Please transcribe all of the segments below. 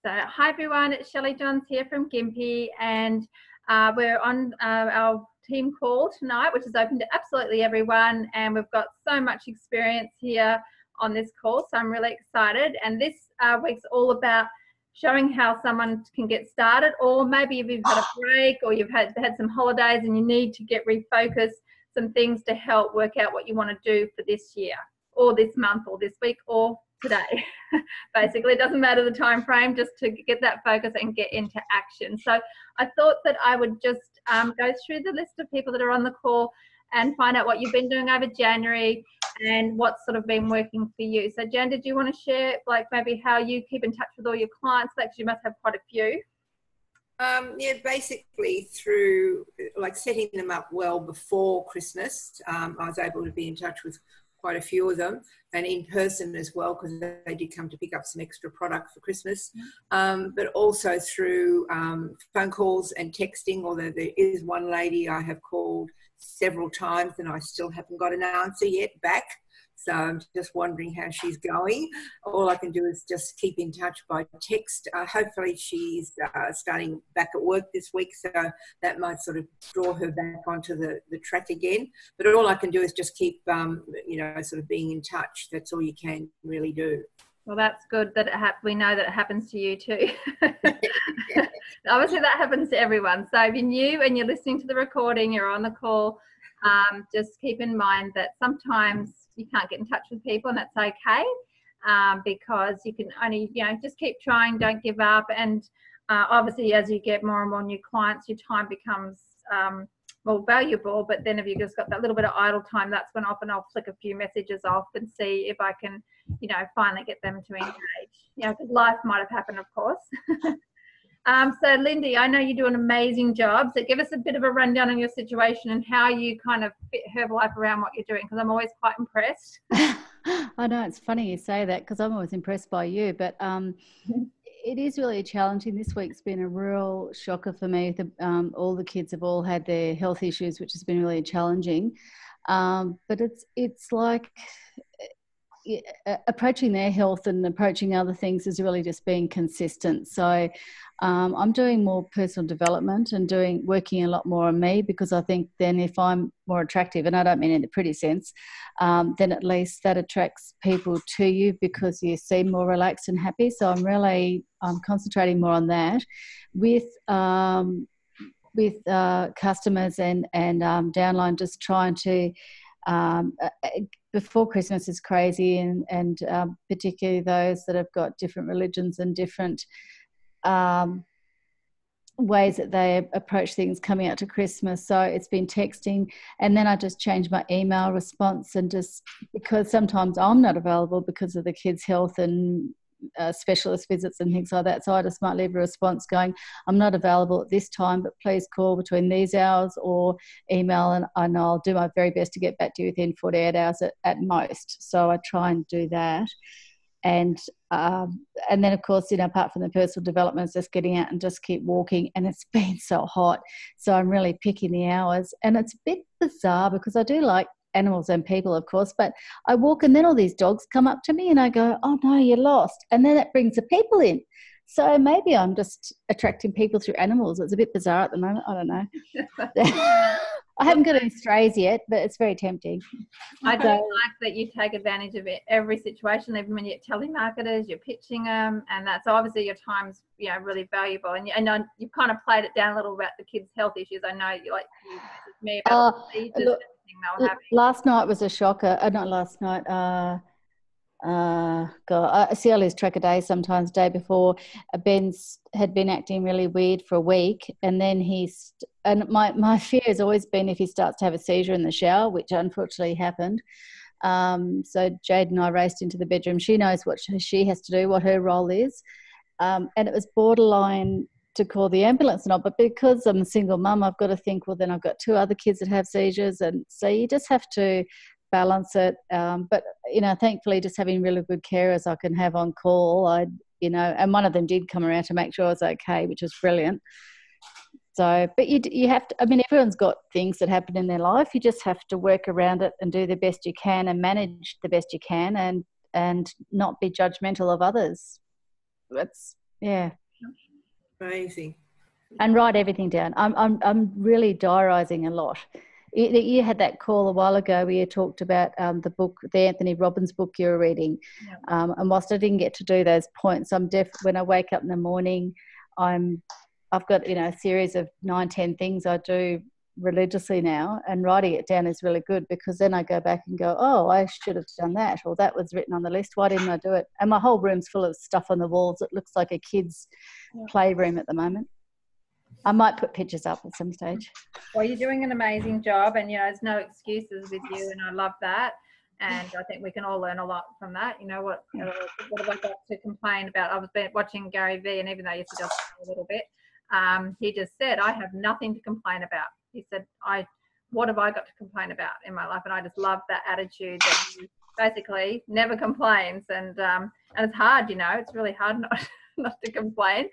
So, hi everyone, it's Shelley Johns here from Gympie, and we're on our team call tonight, which is open to absolutely everyone, and we've got so much experience here on this call, so I'm really excited. And this week's all about showing how someone can get started, or maybe if you've had a break or you've had some holidays and you need to get refocused, some things to help work out what you want to do for this year or this month or this week or today. Basically, it doesn't matter the time frame, just to get that focus and get into action. So I thought that I would just go through the list of people that are on the call and find out what you've been doing over January and what's sort of been working for you. So Jan, did you want to share like maybe how you keep in touch with all your clients? Like, you must have quite a few. Yeah, basically through like setting them up well before Christmas. I was able to be in touch with quite a few of them, and in person as well, because they did come to pick up some extra product for Christmas, but also through phone calls and texting, although there is one lady I have called several times and I still haven't got an answer yet back. So I'm just wondering how she's going. All I can do is just keep in touch by text. Hopefully she's starting back at work this week, so that might sort of draw her back onto the track again. But all I can do is just keep, sort of being in touch. That's all you can really do. Well, that's good that we know that it happens to you too. Obviously, that happens to everyone. So if you're new and you're listening to the recording, you're on the call, just keep in mind that sometimes you can't get in touch with people, and that's okay, because you can only, just keep trying, don't give up. And obviously, as you get more and more new clients, your time becomes more valuable. But then if you've just got that little bit of idle time, that's when often I'll flick a few messages off and see if I can, finally get them to engage. Because life might have happened, of course. So Lindy, I know you do an amazing job. So give us a bit of a rundown on your situation and how you kind of fit Herbalife around what you're doing, because I'm always quite impressed. I know, it's funny you say that, because I'm always impressed by you, but it is really challenging. This week's been a real shocker for me. All the kids have all had their health issues, which has been really challenging. But it's like approaching their health and approaching other things is really just being consistent. So I'm doing more personal development and working a lot more on me, because I think then if I'm more attractive, and I don't mean in the pretty sense, then at least that attracts people to you because you seem more relaxed and happy. So I'm concentrating more on that with customers and downline, just trying to before Christmas is crazy, and particularly those that have got different religions and different ways that they approach things coming out to Christmas. So it's been texting, and then I just changed my email response, and just because sometimes I'm not available because of the kids' health and specialist visits and things like that, so I just might leave a response going, I'm not available at this time, but please call between these hours, or email, and I'll do my very best to get back to you within 48 hours at most. So I try and do that. And then, of course, apart from the personal development, it's just getting out and just keep walking. And it's been so hot, so I'm really picking the hours. And it's a bit bizarre because I do like animals and people, of course, but I walk and then all these dogs come up to me and I go, oh no, you're lost. And then that brings the people in. So maybe I'm just attracting people through animals. It's a bit bizarre at the moment. I don't know. I haven't got any strays yet, but it's very tempting. I do like that you take advantage of every situation, even when you're telemarketers, you're pitching them, and that's obviously your time's really valuable. And you've kind of played it down a little about the kids' health issues. I know you messaged me about look, last night was a shocker. Not last night. God, I see I lose track of days sometimes. Day before, Ben's had been acting really weird for a week, and then and my fear has always been if he starts to have a seizure in the shower, which unfortunately happened. So Jade and I raced into the bedroom. She knows what she has to do, what her role is, and it was borderline to call the ambulance and all, but because I'm a single mum, I've got to think, well, then I've got 2 other kids that have seizures, and so you just have to balance it. But thankfully, just having really good carers I can have on call, and one of them did come around to make sure I was okay, which was brilliant. So, but you have to, everyone's got things that happen in their life. You just have to work around it and do the best you can and manage the best you can, and not be judgmental of others. That's Yeah. Amazing. And write everything down. I'm really diarising a lot. You had that call a while ago where you talked about the book, the Anthony Robbins book you were reading. Yeah. And whilst I didn't get to do those points, when I wake up in the morning, I've got, you know, a series of 9-10 things I do religiously now, and writing it down is really good, because then I go back and go, oh, I should have done that, or that was written on the list, why didn't I do it? And my whole room's full of stuff on the walls. It looks like a kid's playroom at the moment. I might put pictures up at some stage. Well, you're doing an amazing job, and, you know, there's no excuses with you, and I love that. And I think we can all learn a lot from that. You know, what have I got to complain about? I was watching Gary Vee, and even though he does a little bit, he just said, I have nothing to complain about. He said, what have I got to complain about in my life? And I just love that attitude that he basically never complains. And it's hard, you know, it's really hard not to complain.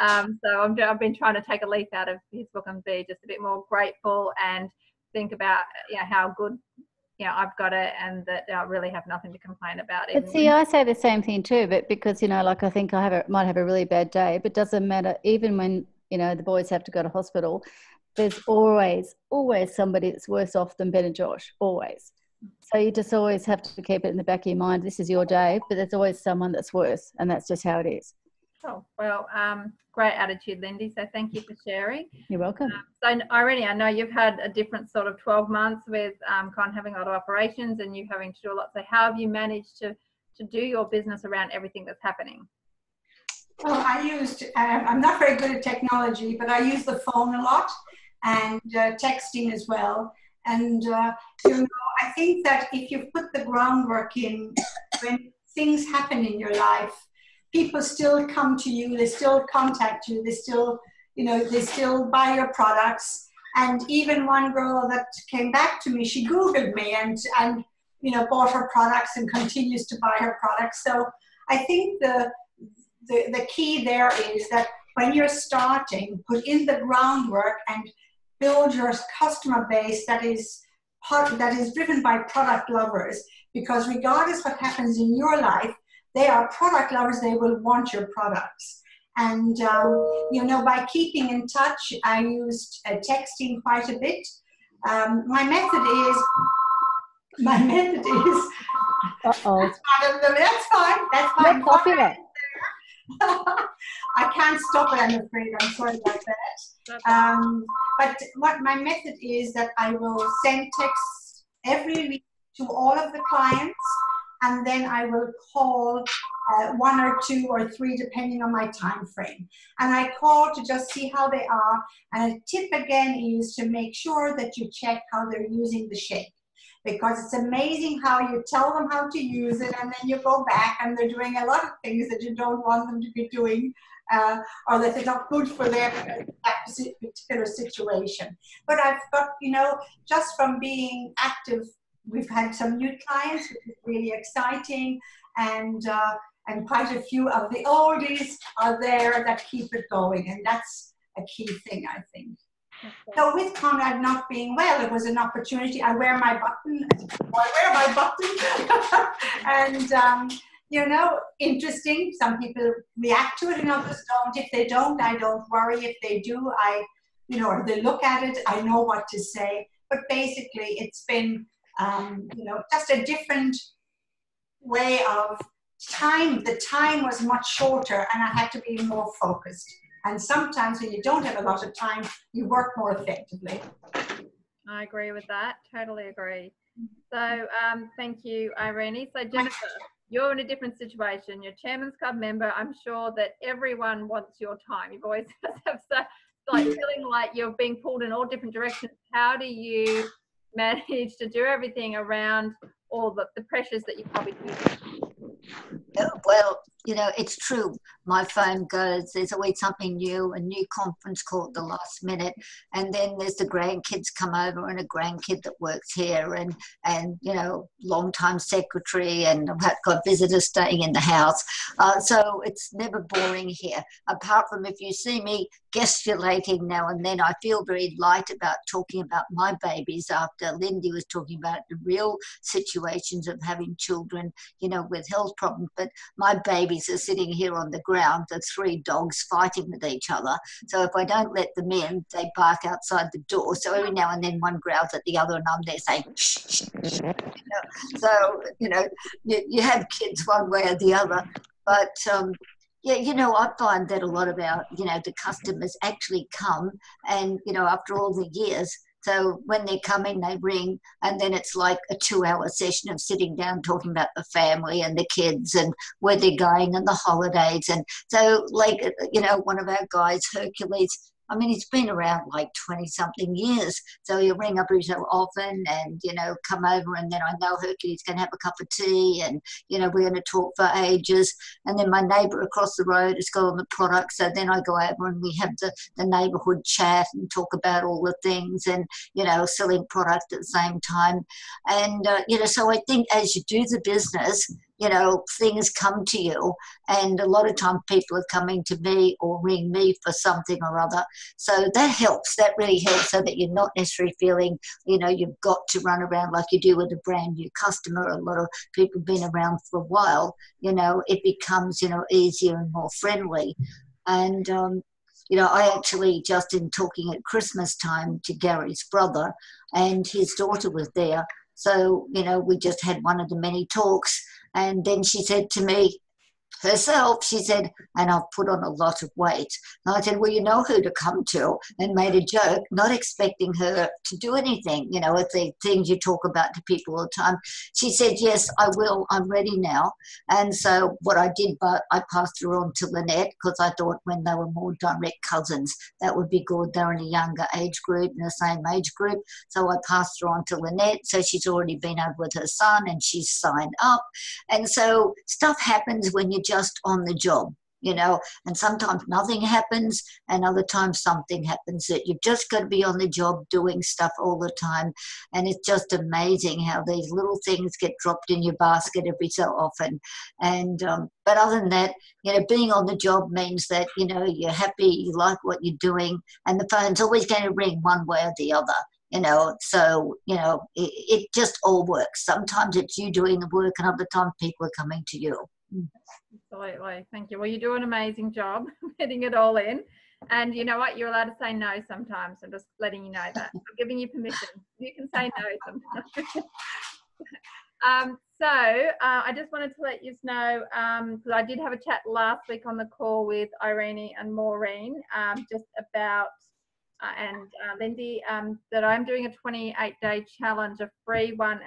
So I've been trying to take a leaf out of his book and be just a bit more grateful and think about, you know, how good, you know, I've got it, and that I really have nothing to complain about. But see, I say the same thing too, but because, you know, like I think might have a really bad day, but it doesn't matter. Even when, you know, the boys have to go to hospital, there's always somebody that's worse off than Ben and Josh, always. So you just always have to keep it in the back of your mind. This is your day, but there's always someone that's worse, and that's just how it is. Oh, well, great attitude, Lindy. So thank you for sharing. You're welcome. So Irene, I know you've had a different sort of 12 months with Con having a lot of operations and you having to do a lot. So how have you managed to do your business around everything that's happening? Well, I'm not very good at technology, but I use the phone a lot, and texting as well. And, you know, I think that if you put the groundwork in, when things happen in your life, people still come to you, they still contact you, they still buy your products. And even one girl that came back to me, she Googled me and you know, bought her products and continues to buy her products. So I think the key there is that when you're starting, put in the groundwork and build your customer base that is driven by product lovers, because regardless what happens in your life, they are product lovers. They will want your products. And, you know, by keeping in touch, I used texting quite a bit. My method is, Uh-oh. That's fine. You're popular. I can't stop it, I'm afraid. I'm sorry about that. But what my method is that I will send texts every week to all of the clients, and then I will call 1 or 2 or 3 depending on my time frame. And I call to just see how they are. And a tip again is to make sure that you check how they're using the shake, because it's amazing how you tell them how to use it and then you go back and they're doing a lot of things that you don't want them to be doing, or that they're not good for their particular situation. But I've got, you know, just from being active, we've had some new clients, which is really exciting, and quite a few of the oldies are there that keep it going, and that's a key thing, I think. Okay. So with Conrad not being well, it was an opportunity. I wear my button, and you know, interesting. Some people react to it and others don't. If they don't, I don't worry. If they do, you know, or they look at it, I know what to say. But basically, it's been you know, just a different way of time. The time was much shorter and I had to be more focused. And sometimes when you don't have a lot of time, you work more effectively. I agree with that. Totally agree. So thank you, Irene. So Jennifer, you're in a different situation. You're Chairman's Club member. I'm sure that everyone wants your time. You've always have like feeling like you're being pulled in all different directions. How do you manage to do everything around all the pressures that you probably do? Well, you know, it's true. My phone goes, there's always something new, a new conference call at the last minute. And then there's the grandkids come over and a grandkid that works here and you know, long-time secretary, and I've got visitors staying in the house. So it's never boring here. Apart from if you see me gesticulating now and then, I feel very light about talking about my babies after Lindy was talking about the real situations of having children, you know, with health problems. But my baby puppies are sitting here on the ground, the 3 dogs fighting with each other. So if I don't let them in, they bark outside the door. So every now and then one growls at the other, and I'm there saying, shh, shh, shh. So, you have kids one way or the other. But, yeah, I find that a lot of our, the customers actually come and, after all the years, so when they're coming, they ring, and then it's like a 2-hour session of sitting down talking about the family and the kids and where they're going and the holidays. And so, like, one of our guys, Hercules, I mean, he's been around like 20-something years. So he'll ring up every so often and, come over, and then I know Hercules can have a cup of tea, and, we're going to talk for ages. And then my neighbour across the road has got on the product. So then I go over and we have the neighbourhood chat and talk about all the things and, selling product at the same time. And, so I think as you do the business, things come to you, and a lot of time people are coming to me or ring me for something or other. So that helps. That really helps, so that you're not necessarily feeling, you've got to run around like you do with a brand new customer. A lot of people been around for a while, it becomes, easier and more friendly. And, I actually just in talking at Christmas time to Gary's brother, and his daughter was there. So, we just had one of the many talks. And then she said to me herself, she said, and I've put on a lot of weight. And I said, well, you know who to come to, and made a joke, not expecting her to do anything, it's the things you talk about to people all the time. She said, yes, I will. I'm ready now. And so what I did, but I passed her on to Lynette, because I thought when they were more direct cousins, that would be good. They're in a younger age group, in the same age group. So I passed her on to Lynette. So she's already been over with her son, and she's signed up. And so stuff happens when you're just on the job, and sometimes nothing happens, and other times something happens that you've just got to be on the job doing stuff all the time. And it's just amazing how these little things get dropped in your basket every so often. And but other than that, being on the job means that you're happy, you like what you're doing, and the phone's always going to ring one way or the other. So it just all works. Sometimes it's you doing the work, and other times people are coming to you. Absolutely. Thank you. Well, you do an amazing job getting it all in. And you know what? You're allowed to say no sometimes. I'm just letting you know that. I'm giving you permission. You can say no sometimes. I just wanted to let you know, because I did have a chat last week on the call with Irene and Maureen, just about, and Lindy, that I'm doing a 28-day challenge, a free one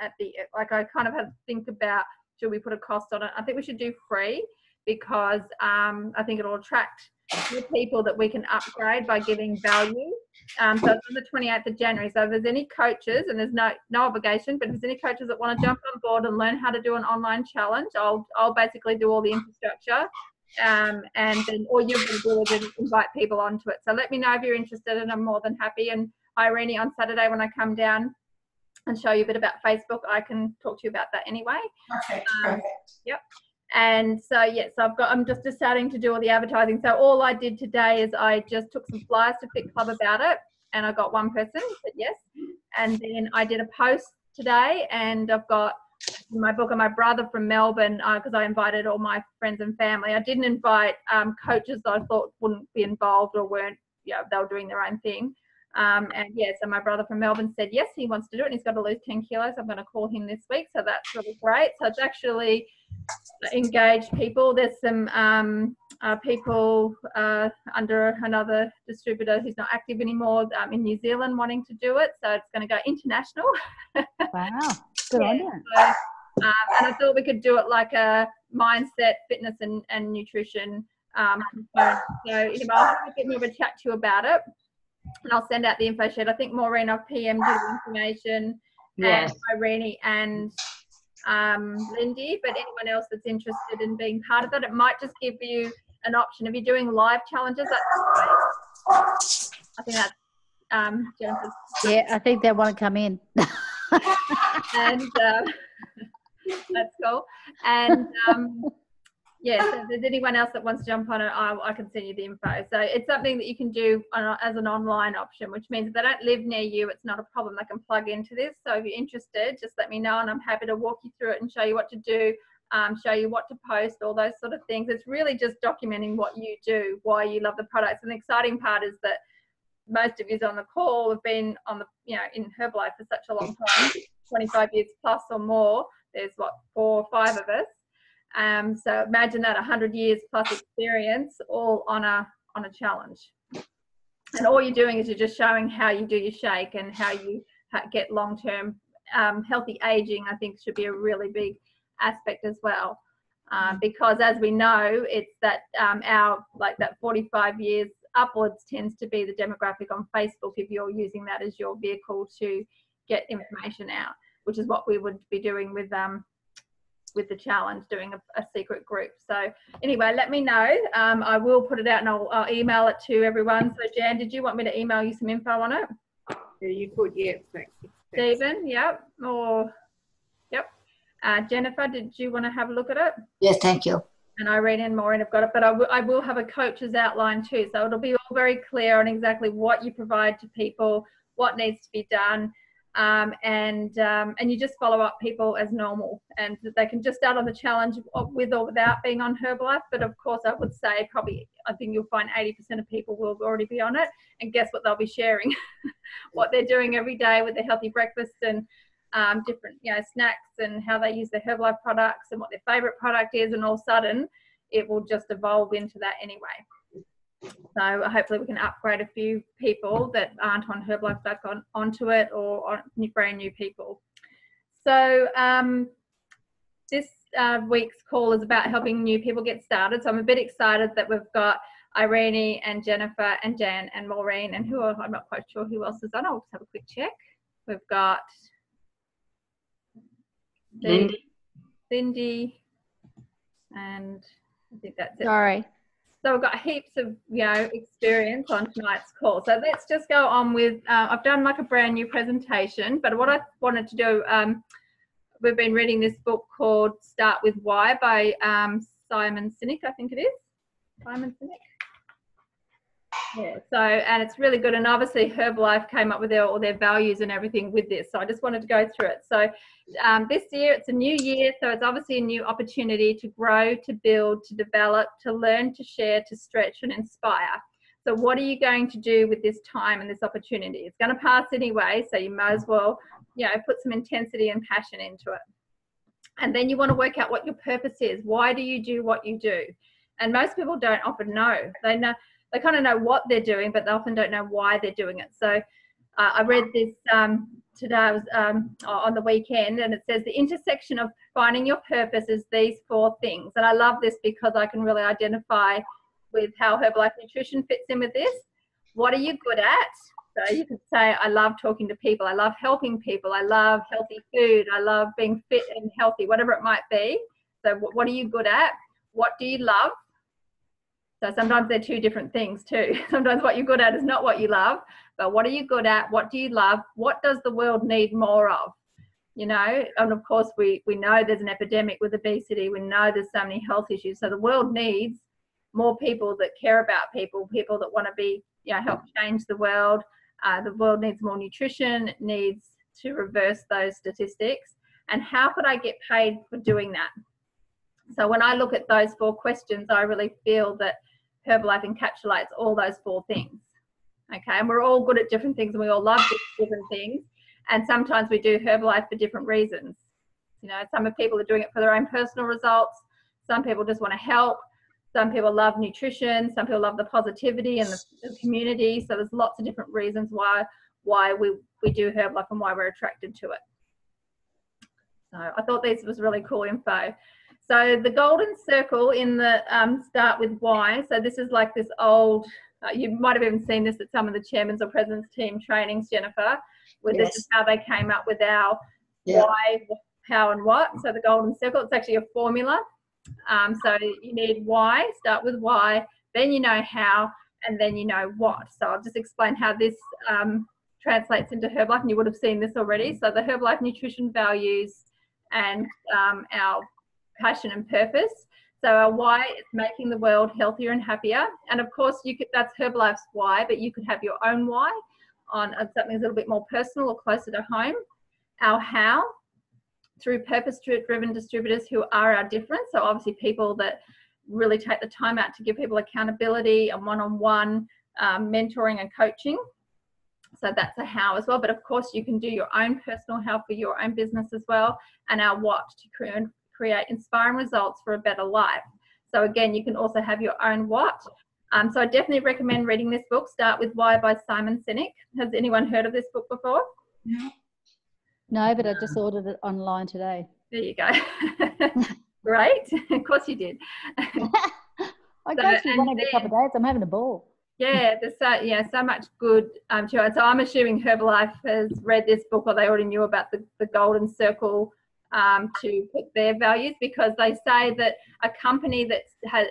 I kind of had to think about, should we put a cost on it? I think we should do free, because I think it'll attract new people that we can upgrade by giving value. So it's on the 28th of January. So if there's any coaches, and there's no obligation, but if there's any coaches that want to jump on board and learn how to do an online challenge, I'll basically do all the infrastructure. And then all you're going to do is invite people onto it. So let me know if you're interested, and I'm more than happy. And Irene, on Saturday when I come down and show you a bit about Facebook, I can talk to you about that anyway. Perfect. Yep. And so I'm just starting to do all the advertising. So all I did today is I just took some flyers to Fit Club about it, and I got one person who said yes. And then I did a post today, and I've got my book and my brother from Melbourne, because I invited all my friends and family. I didn't invite coaches that I thought wouldn't be involved or weren't, they were doing their own thing. So my brother from Melbourne said yes, he wants to do it, and he's got to lose 10 kilos. I'm going to call him this week, so that's really great. So it's actually engaged people. There's some people under another distributor who's not active anymore in New Zealand wanting to do it, so it's going to go international. Wow, good on you. So, and I thought we could do it like a mindset, fitness and nutrition component. So I'll have a bit more of a chat to you about it, and I'll send out the info sheet. I think Maureen, I've PM'd the information, Yes. and Irene and Lindy, but anyone else that's interested in being part of it, it might just give you an option. If you're doing live challenges, that's great. I think that's Jennifer's. Yeah, I think they want to come in. And that's cool. And so if there's anyone else that wants to jump on it, I can send you the info. So it's something that you can do as an online option, which means if they don't live near you, it's not a problem. They can plug into this. So if you're interested, just let me know, and I'm happy to walk you through it and show you what to do. show you what to post, all those sort of things. It's really just documenting what you do, why you love the products. And the exciting part is that most of you on the call have been on the, in Herbalife for such a long time, 25 years plus or more. There's 4 or 5 of us. So imagine that 100 years plus experience all on a challenge. And all you're doing is you're just showing how you do your shake and how you get long-term healthy aging. I think should be a really big aspect as well, because as we know, it's that that 45 years upwards tends to be the demographic on Facebook if you're using that as your vehicle to get information out, which is what we would be doing with the challenge, doing a secret group. So anyway, let me know. I will put it out and I'll email it to everyone. So Jan, did you want me to email you some info on it? Yeah, you could, yeah. Thanks. Stephen, yep. Or yep. Jennifer, did you want to have a look at it? Yes, thank you. And Irene and Maureen have got it, but I will have a coach's outline too. So it'll be all very clear on exactly what you provide to people, what needs to be done. And you just follow up people as normal, and they can just start on the challenge with or without being on Herbalife. But of course, I would say I think you'll find 80% of people will already be on it. And guess what? They'll be sharing what they're doing every day with their healthy breakfast and different snacks and how they use their Herbalife products and what their favorite product is. And all of a sudden, it will just evolve into that anyway. So hopefully we can upgrade a few people that aren't on Herbalife back onto it, or brand new people. So this week's call is about helping new people get started. So I'm a bit excited that we've got Irene and Jennifer and Jan and Maureen, and I'm not quite sure who else is on. I'll just have a quick check. We've got Cindy, and I think that's it. Sorry. So we've got heaps of experience on tonight's call. So let's just go on with, I've done like a brand new presentation, but what I wanted to do, we've been reading this book called Start With Why by Simon Sinek, I think it is. Simon Sinek. Yeah, so, and it's really good. And obviously Herbalife came up with all their values and everything with this. So I just wanted to go through it. So this year, it's a new year. So it's obviously a new opportunity to grow, to build, to develop, to learn, to share, to stretch and inspire. So what are you going to do with this time and this opportunity? It's going to pass anyway. So you might as well, put some intensity and passion into it. And then you want to work out what your purpose is. Why do you do what you do? And most people don't often know. They kind of know what they're doing, but they often don't know why they're doing it. So I read this today, I was on the weekend, and it says the intersection of finding your purpose is these 4 things. And I love this because I can really identify with how Herbalife Nutrition fits in with this. What are you good at? So you could say, I love talking to people. I love helping people. I love healthy food. I love being fit and healthy, whatever it might be. So what are you good at? What do you love? So sometimes they're 2 different things too. Sometimes what you're good at is not what you love, but what are you good at? What do you love? What does the world need more of? And of course we know there's an epidemic with obesity. We know there's so many health issues. So the world needs more people that care about people that want to be, help change the world. The world needs more nutrition. It needs to reverse those statistics. And how could I get paid for doing that? So when I look at those 4 questions, I really feel that Herbalife encapsulates all those 4 things. Okay, and we're all good at different things and we all love different things. And sometimes we do Herbalife for different reasons. Some people are doing it for their own personal results. Some people just want to help. Some people love nutrition. Some people love the positivity and the community. So there's lots of different reasons why we do Herbalife and why we're attracted to it. So I thought this was really cool info. So the golden circle in the Start With Why. So this is like this old, you might have even seen this at some of the chairman's or president's team trainings, Jennifer, where Yes. This is how they came up with our why, how and what. So the golden circle, it's actually a formula. So you need why, start with why, then you know how, and then you know what. So I'll just explain how this translates into Herbalife, and you would have seen this already. So the Herbalife nutrition values and our passion and purpose. So our why is making the world healthier and happier. And of course, that's Herbalife's why, but you could have your own why on something a little bit more personal or closer to home. Our how, through purpose-driven distributors who are our difference. So obviously people that really take the time out to give people accountability and one-on-one mentoring and coaching. So that's a how as well. But of course you can do your own personal how for your own business as well, and our what to create inspiring results for a better life. So again, you can also have your own what. So I definitely recommend reading this book, Start With Why by Simon Sinek. Has anyone heard of this book before? No, but I just ordered it online today. There you go. Great. Of course you did. I go through one every couple of days. I'm having a ball. Yeah, there's so much good to it. So I'm assuming Herbalife has read this book, or they already knew about the golden circle to put their values, because they say that a company that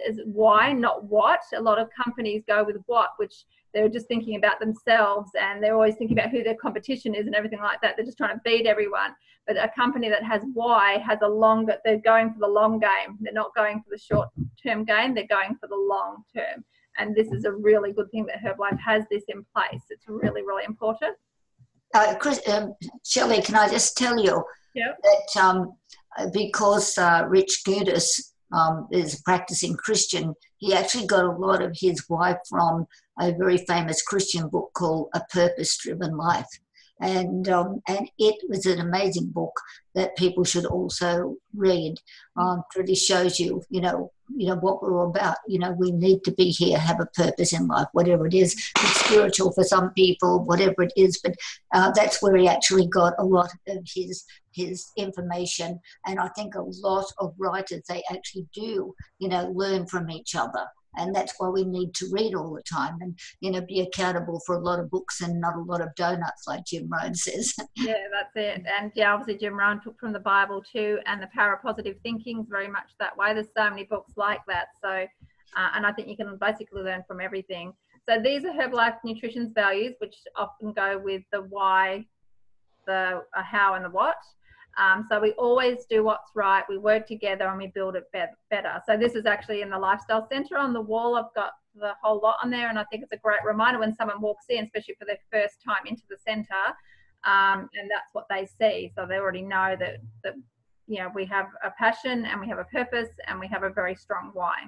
is why, not what. A lot of companies go with what, which they're just thinking about themselves, and they're always thinking about who their competition is and everything like that. They're just trying to beat everyone. But a company that has why has they're going for the long game. They're not going for the short-term gain. They're going for the long term. And this is a really good thing that Herbalife has this in place. It's really, really important. Shelley, can I just tell you that because Rich Gudis is a practicing Christian, he actually got a lot of his why from a very famous Christian book called A Purpose-Driven Life. And it was an amazing book that people should also read. It really shows you, what we're all about. We need to be here, have a purpose in life, whatever it is. It's spiritual for some people, whatever it is. But that's where he actually got a lot of his information. And I think a lot of writers, they actually do, learn from each other. And that's why we need to read all the time and, be accountable for a lot of books and not a lot of donuts, like Jim Rohn says. Yeah, that's it. And yeah, obviously Jim Rohn took from the Bible too, and the Power of Positive Thinking is very much that way. There's so many books like that. So, and I think you can basically learn from everything. So these are Herbalife Nutrition's values, which often go with the why, the how, and the what. So we always do what's right, we work together, and we build it better. So this is actually in the Lifestyle Centre on the wall. I've got the whole lot on there, and I think it's a great reminder when someone walks in, especially for their first time into the centre, and that's what they see. So they already know that we have a passion, and we have a purpose, and we have a very strong why.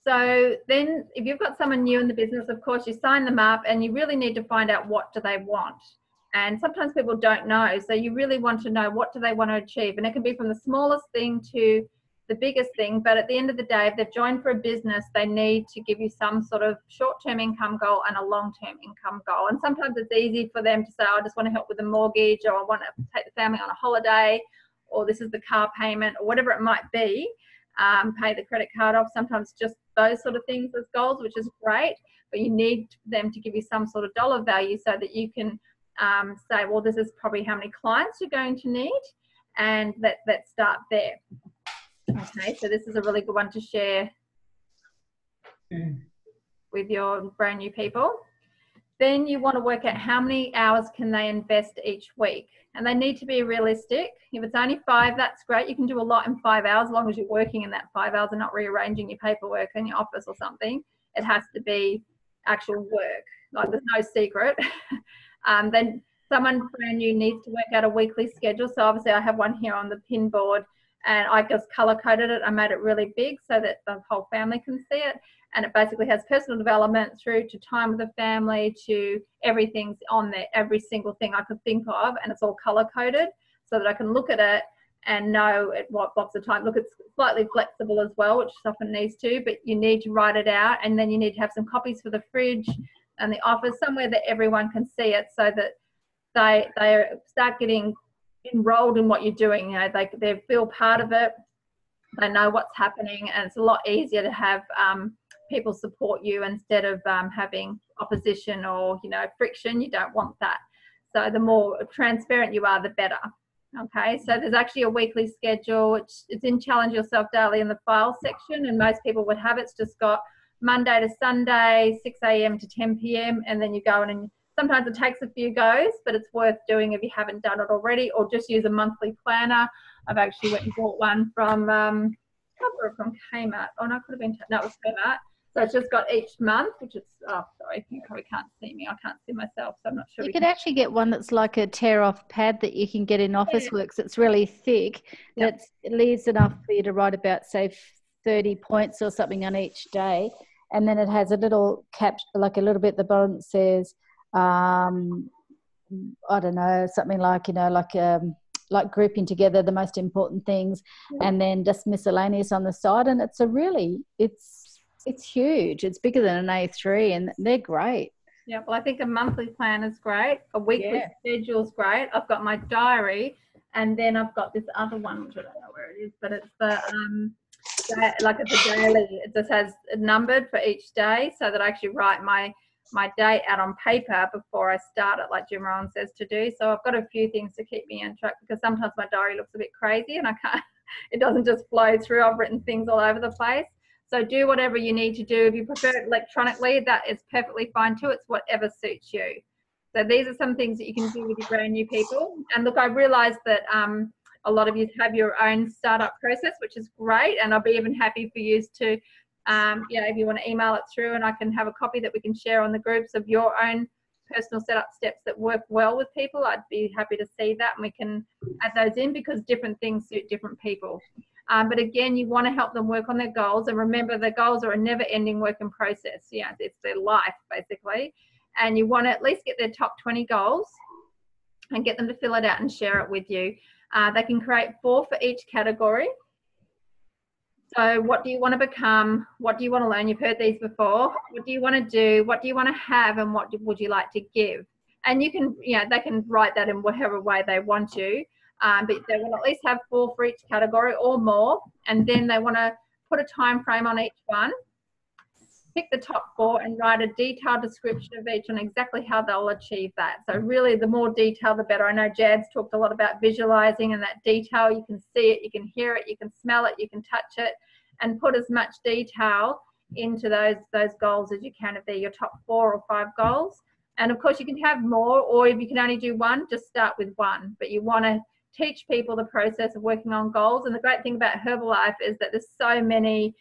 So then if you've got someone new in the business, of course, you sign them up, and you really need to find out what do they want. And sometimes people don't know. So you really want to know, what do they want to achieve? And it can be from the smallest thing to the biggest thing. But at the end of the day, if they've joined for a business, they need to give you some sort of short-term income goal and a long-term income goal. And sometimes it's easy for them to say, I just want to help with the mortgage, or I want to take the family on a holiday, or this is the car payment, or whatever it might be, pay the credit card off. Sometimes just those sort of things as goals, which is great. But you need them to give you some sort of dollar value so that you can say, well, this is probably how many clients you're going to need, and let's start there. Okay, so this is a really good one to share with your brand new people. Then you want to work out how many hours can they invest each week, and they need to be realistic. If it's only 5, that's great. You can do a lot in 5 hours, as long as you're working in that 5 hours and not rearranging your paperwork in your office or something. It has to be actual work. Like, there's no secret. Then someone brand new needs to work out a weekly schedule. So obviously I have one here on the pin board, and I just color coded it. I made it really big so that the whole family can see it. And it basically has personal development through to time with the family, to everything's on there, every single thing I could think of, and it's all color coded so that I can look at it and know at what blocks of time. Look, it's slightly flexible as well, which often needs to, but you need to write it out, and then you need to have some copies for the fridge and the office, somewhere that everyone can see it, so that they start getting enrolled in what you're doing. They feel part of it, they know what's happening, and it's a lot easier to have people support you instead of having opposition or friction. You don't want that. So the more transparent you are, the better. Okay, so there's actually a weekly schedule. It's in Challenge Yourself Daily in the file section, and most people would have it. It's just got Monday to Sunday, 6 a.m. to 10 p.m. And then you go in, and sometimes it takes a few goes, but it's worth doing if you haven't done it already, or just use a monthly planner. I've actually went and bought one from Kmart. Oh no, it could have been, no, it was Kmart. So it's just got each month, which is, oh, sorry, you probably can't see me. I can't see myself, so I'm not sure. You could actually get one that's like a tear-off pad that you can get in Officeworks. It's really thick. Yep. It leaves enough for you to write about, say, 30 points or something on each day. And then it has a little cap, like a little bit at the bottom that says, I don't know, something like, you know, like grouping together the most important things, and then just miscellaneous on the side. And it's it's huge. It's bigger than an A3, and they're great. Yeah, well, I think a monthly plan is great. A weekly schedule is great. I've got my diary, and then I've got this other one, which I don't know where it is, but it's the like it's a daily. It just has it numbered for each day, so that I actually write my date out on paper before I start it, like Jim Rohn says to do. So I've got a few things to keep me on track, because sometimes my diary looks a bit crazy and I can't. It doesn't just flow through. I've written things all over the place. So do whatever you need to do. If you prefer it electronically, that is perfectly fine too. It's whatever suits you. So these are some things that you can do with your brand new people. And look, I realized that a lot of you have your own startup process, which is great. And I'll be even happy for you to, if you want to email it through, and I can have a copy that we can share on the groups of your own personal setup steps that work well with people. I'd be happy to see that, and we can add those in, because different things suit different people. But again, you want to help them work on their goals, and remember, the goals are a never-ending work in process. Yeah, it's their life basically, and you want to at least get their top 20 goals and get them to fill it out and share it with you. They can create 4 for each category. So what do you want to become? What do you want to learn? You've heard these before. What do you want to do? What do you want to have? And what would you like to give? And you can, they can write that in whatever way they want to. But they want to at least have 4 for each category or more. And then they want to put a time frame on each one. Pick the top 4 and write a detailed description of each on exactly how they'll achieve that. So really, the more detail, the better. I know Jad's talked a lot about visualizing and that detail. You can see it, you can hear it, you can smell it, you can touch it, and put as much detail into those goals as you can if they're your top 4 or 5 goals. And of course, you can have more, or if you can only do 1, just start with 1. But you want to teach people the process of working on goals. And the great thing about Herbalife is that there's so many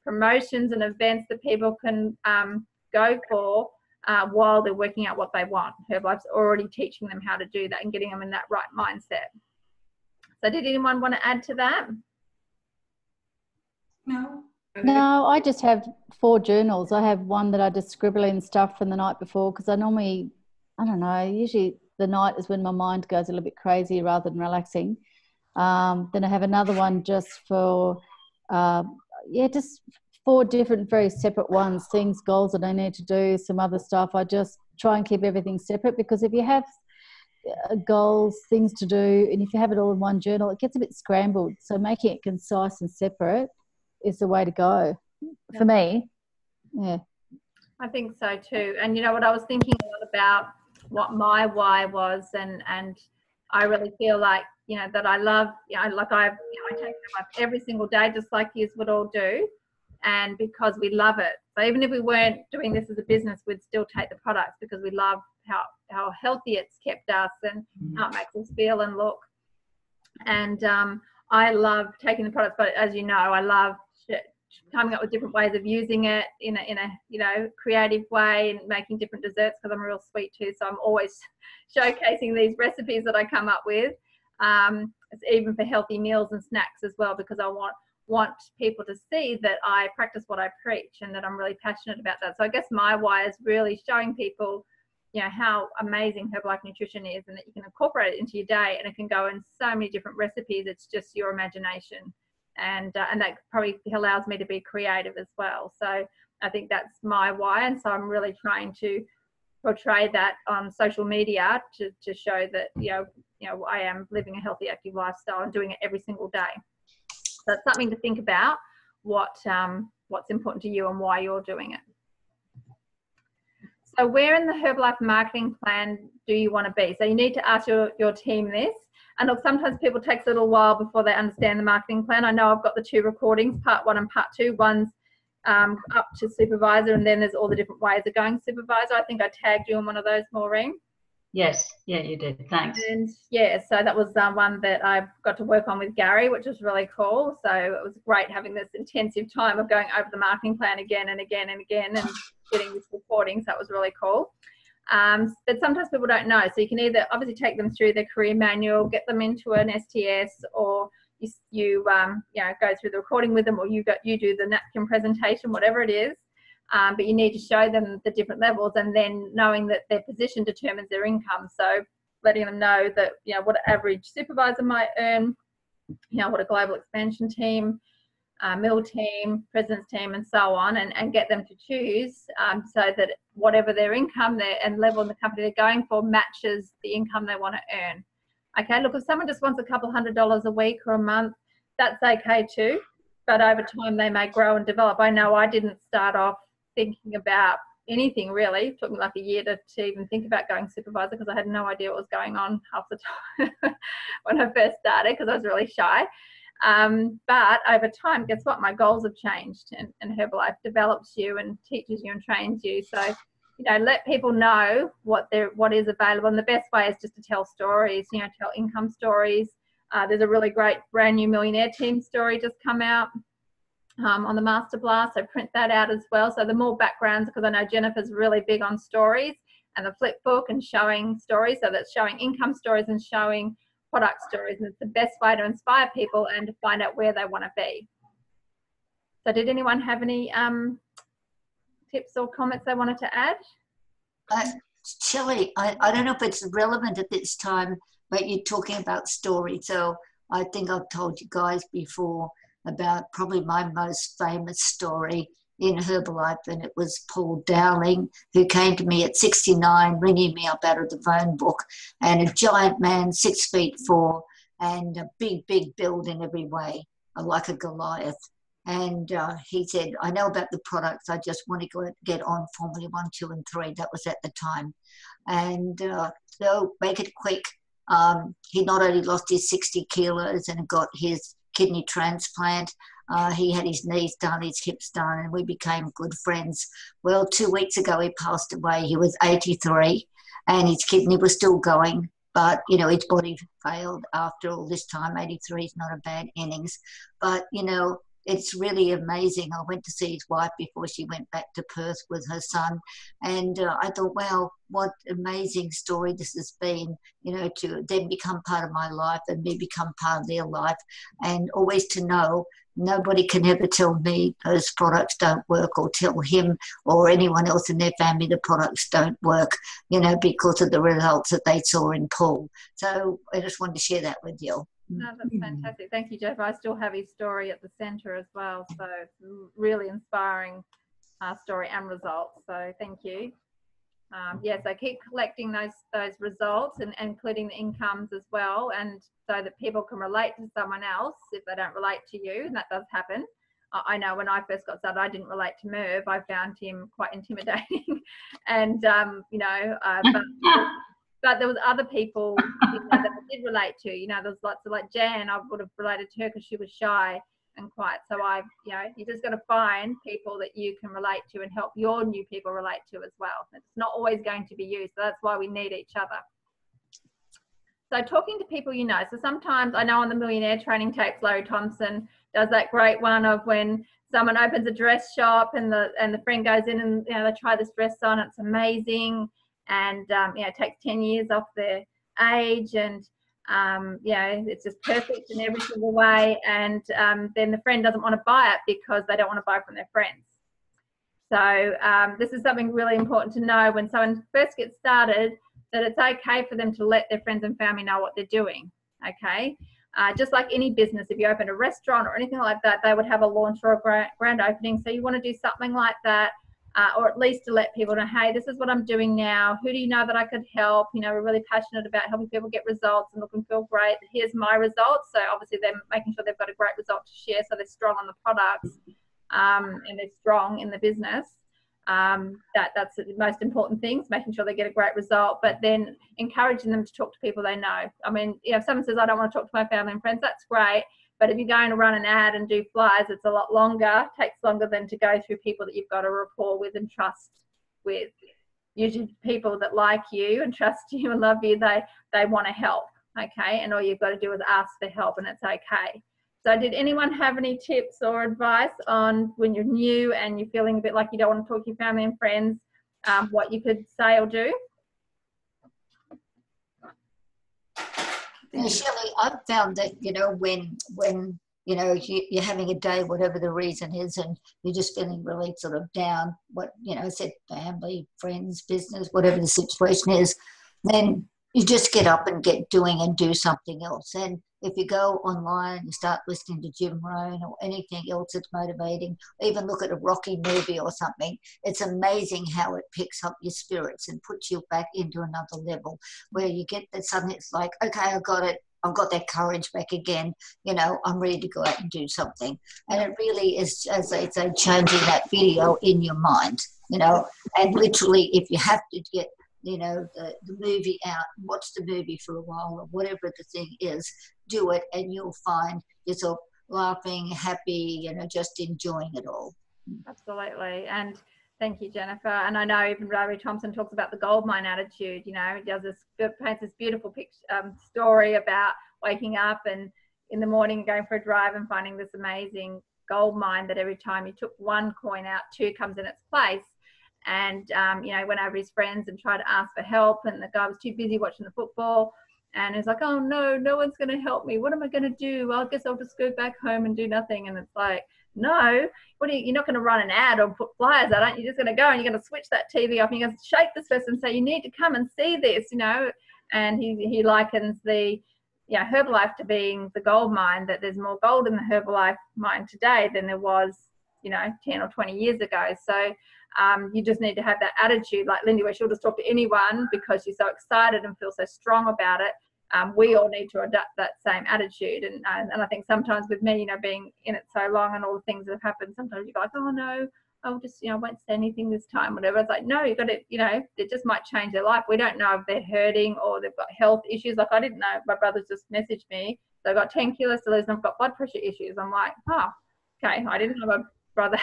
promotions and events that people can go for while they're working out what they want. Herbalife's already teaching them how to do that and getting them in that right mindset. So did anyone want to add to that? No, I just have 4 journals. I have one that I just scribble in stuff from the night before, because I normally, I don't know, usually the night is when my mind goes a little bit crazy rather than relaxing. Then I have another one just for, just 4 different, very separate ones, things, goals that I need to do, some other stuff. I just try and keep everything separate, because if you have goals, things to do, and if you have it all in one journal, it gets a bit scrambled. So making it concise and separate is the way to go for me. Yeah, I think so too. And you know what, I was thinking a lot about what my why was, and I really feel like, that I love, I take them up every single day, just like you would all do, and because we love it. So even if we weren't doing this as a business, we'd still take the products, because we love how healthy it's kept us and how it makes us feel and look. And I love taking the products, but as you know, I love coming up with different ways of using it in a creative way, and making different desserts, because I'm a real sweet tooth, so I'm always showcasing these recipes that I come up with. It's even for healthy meals and snacks as well, because I want people to see that I practice what I preach, and that I'm really passionate about that. So I guess my why is really showing people how amazing Herbalife Nutrition is, and that you can incorporate it into your day, and it can go in so many different recipes. It's just your imagination. And that probably allows me to be creative as well. So I think that's my why. And so I'm really trying to portray that on social media to show that, I am living a healthy, active lifestyle and doing it every single day. So it's something to think about, what's important to you and why you're doing it. So where in the Herbalife marketing plan do you want to be? So you need to ask your team this. And look, sometimes people takes a little while before they understand the marketing plan. I know I've got the 2 recordings, part 1 and part 2. One's up to supervisor, and then there's all the different ways of going supervisor. I think I tagged you in one of those, Maureen. Yes, yeah, you did. Thanks. And yeah, so that was one that I got to work on with Gary, which was really cool. So it was great having this intensive time of going over the marketing plan again and again and again and getting this reporting. So that was really cool. But sometimes people don't know. So you can either obviously take them through the career manual, get them into an STS, or you know, go through the recording with them, or you do the napkin presentation, whatever it is. But you need to show them the different levels, and then knowing that their position determines their income. So letting them know that, you know, what an average supervisor might earn, you know, what a global expansion team, middle team, president's team, and so on, and get them to choose so that whatever their income and level in the company they're going for matches the income they want to earn. Okay, look, if someone just wants a couple $100 a week or a month, that's okay too. But over time, they may grow and develop. I know I didn't start off thinking about anything really. It took me like a year to even think about going supervisor, because I had no idea what was going on half the time when I first started, because I was really shy. But over time, guess what? My goals have changed, and Herbalife develops you and teaches you and trains you. So, you know, let people know what is available. And the best way is just to tell stories, you know, tell income stories. There's a really great brand new millionaire team story just come out on the Master Blast, so print that out as well. So the more backgrounds, because I know Jennifer's really big on stories and the flip book and showing stories. So that's showing income stories and showing product stories, and it's the best way to inspire people and to find out where they want to be. So did anyone have any tips or comments they wanted to add? Shelley, I don't know if it's relevant at this time, but you're talking about story. So I think I've told you guys before about probably my most famous story in Herbalife, and it was Paul Dowling, who came to me at 69, ringing me up out of the phone book, and a giant man, 6'4", and a big build in every way, like a Goliath. And he said, I know about the products, I just want to get on Formula 1, 2 and 3. That was at the time. And so make it quick. He not only lost his 60 kilos and got his kidney transplant, he had his knees done, his hips done, and we became good friends. Well, 2 weeks ago he passed away. He was 83 and his kidney was still going, but, you know, his body failed after all this time. 83 is not a bad innings. But, you know, it's really amazing. I went to see his wife before she went back to Perth with her son, and I thought, wow, what amazing story this has been, you know, to then become part of my life and me become part of their life, and always to know nobody can ever tell me those products don't work, or tell him or anyone else in their family the products don't work, you know, because of the results that they saw in Paul. So I just wanted to share that with you. No, that's fantastic. Thank you, Jeff. I still have his story at the centre as well. So it's really inspiring story and results. So thank you. Yeah, so keep collecting those results and including the incomes as well, and so that people can relate to someone else if they don't relate to you, and that does happen. I know when I first got started, I didn't relate to Merv. I found him quite intimidating, and you know, but there was other people, you know, that I did relate to. You know, there was lots of, like Jan, I would have related to her because she was shy and quiet. So you know, you just got to find people that you can relate to and help your new people relate to as well. It's not always going to be you. So that's why we need each other. So talking to people you know. So sometimes I know on the Millionaire Training Tapes, Larry Thompson does that great one of when someone opens a dress shop and the friend goes in and, you know, they try this dress on. It's amazing. And, you know, it takes 10 years off their age, and, you know, it's just perfect in every single way. And then the friend doesn't want to buy it because they don't want to buy from their friends. So this is something really important to know when someone first gets started, that it's okay for them to let their friends and family know what they're doing, okay? Just like any business, if you open a restaurant or anything like that, they would have a launch or a grand opening. So you want to do something like that. Or at least to let people know, hey, this is what I'm doing now. Who do you know that I could help? You know, we're really passionate about helping people get results and look and feel great. Here's my results. So obviously they're making sure they've got a great result to share, so they're strong on the products and they're strong in the business. That's the most important things, making sure they get a great result, but then encouraging them to talk to people they know. I mean, you know, if someone says, I don't want to talk to my family and friends, that's great. But if you're going to run an ad and do flyers, it's a lot longer, takes longer than to go through people that you've got a rapport with and trust with. usually people that like you and trust you and love you, they want to help, okay? And all you've got to do is ask for help, and it's okay. So did anyone have any tips or advice on when you're new and you're feeling a bit like you don't want to talk to your family and friends, what you could say or do? Yeah, Shelley, I've found that, when you're having a day, whatever the reason is, and you're just feeling really sort of down, said family, friends, business, whatever the situation is, then you just get up and get doing and do something else. And if you go online, you start listening to Jim Rohn or anything else that's motivating, even look at a Rocky movie or something, it's amazing how it picks up your spirits and puts you back into another level where you get that suddenly it's like, okay, I got it. I've got that courage back again. I'm ready to go out and do something. And it really is, as they say, changing that video in your mind, and literally if you have to get the movie out, watch the movie for a while or whatever the thing is, do it, and you'll find yourself laughing, happy, just enjoying it all. Absolutely. And thank you, Jennifer. And I know even Rory Thompson talks about the goldmine attitude. He does paints this beautiful story about waking up and in the morning going for a drive and finding this amazing gold mine that every time you took one coin out, two comes in its place. And, went over his friends and tried to ask for help, and the guy was too busy watching the football, and he's like, oh no, no one's going to help me. What am I going to do? Well, I guess I'll just go back home and do nothing. And it's like, no, you're not going to run an ad or put flyers out, aren't you? You're just going to go and you're going to switch that TV off and you're going to shake this person and say, you need to come and see this, and he likens the Herbalife to being the gold mine, that there's more gold in the Herbalife mine today than there was 10 or 20 years ago. So you just need to have that attitude like Lindy, where she'll just talk to anyone because she's so excited and feels so strong about it. We all need to adopt that same attitude. And I think sometimes with me, being in it so long and all the things that have happened, sometimes you go like, oh no, I'll just, won't say anything this time, whatever. It's like, no, you've got to, it just might change their life. We don't know if they're hurting or they've got health issues. Like I didn't know, my brother's just messaged me. So I've got 10 kilos to lose and I've got blood pressure issues. I'm like, oh, okay, I didn't know my brother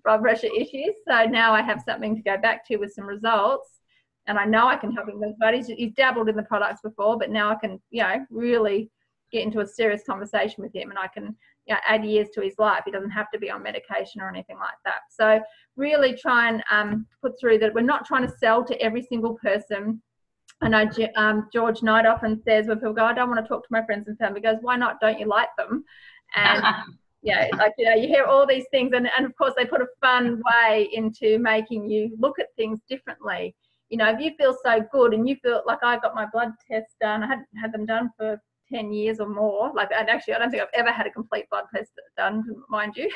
blood pressure issues. So now I have something to go back to with some results. And I know I can help him with that. He's dabbled in the products before, but now I can, really get into a serious conversation with him, and I can, add years to his life. He doesn't have to be on medication or anything like that. So really try and put through that we're not trying to sell to every single person. I know George Knight often says when people go, I don't want to talk to my friends and family, he goes, why not? Don't you like them? And you hear all these things, and of course they put a fun way into making you look at things differently. If you feel so good and you feel like I got my blood tests done, I hadn't had them done for 10 years or more. And actually, I don't think I've ever had a complete blood test done, mind you,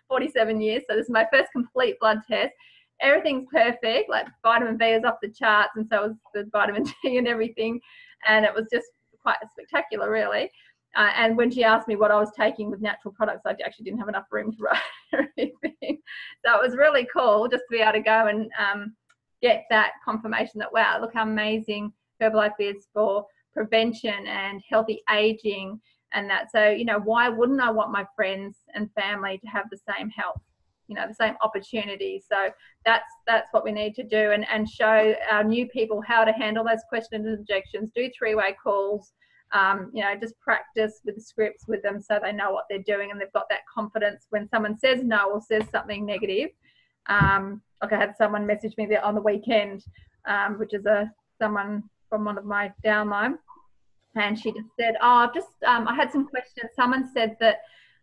47 years. So this is my first complete blood test. Everything's perfect. Like vitamin B is off the charts, and so was the vitamin D and everything. And it was just quite spectacular, really. And when she asked me what I was taking with natural products, I actually didn't have enough room to write everything. So it was really cool just to be able to go and get that confirmation that, wow, look how amazing Herbalife is for prevention and healthy aging and that. So, why wouldn't I want my friends and family to have the same health, the same opportunities? So that's what we need to do, and show our new people how to handle those questions and objections, do three-way calls, just practice with the scripts with them so they know what they're doing and they've got that confidence when someone says no or says something negative. Like I had someone message me there on the weekend, which is someone from one of my downline, and she just said, I had some questions. Someone said that,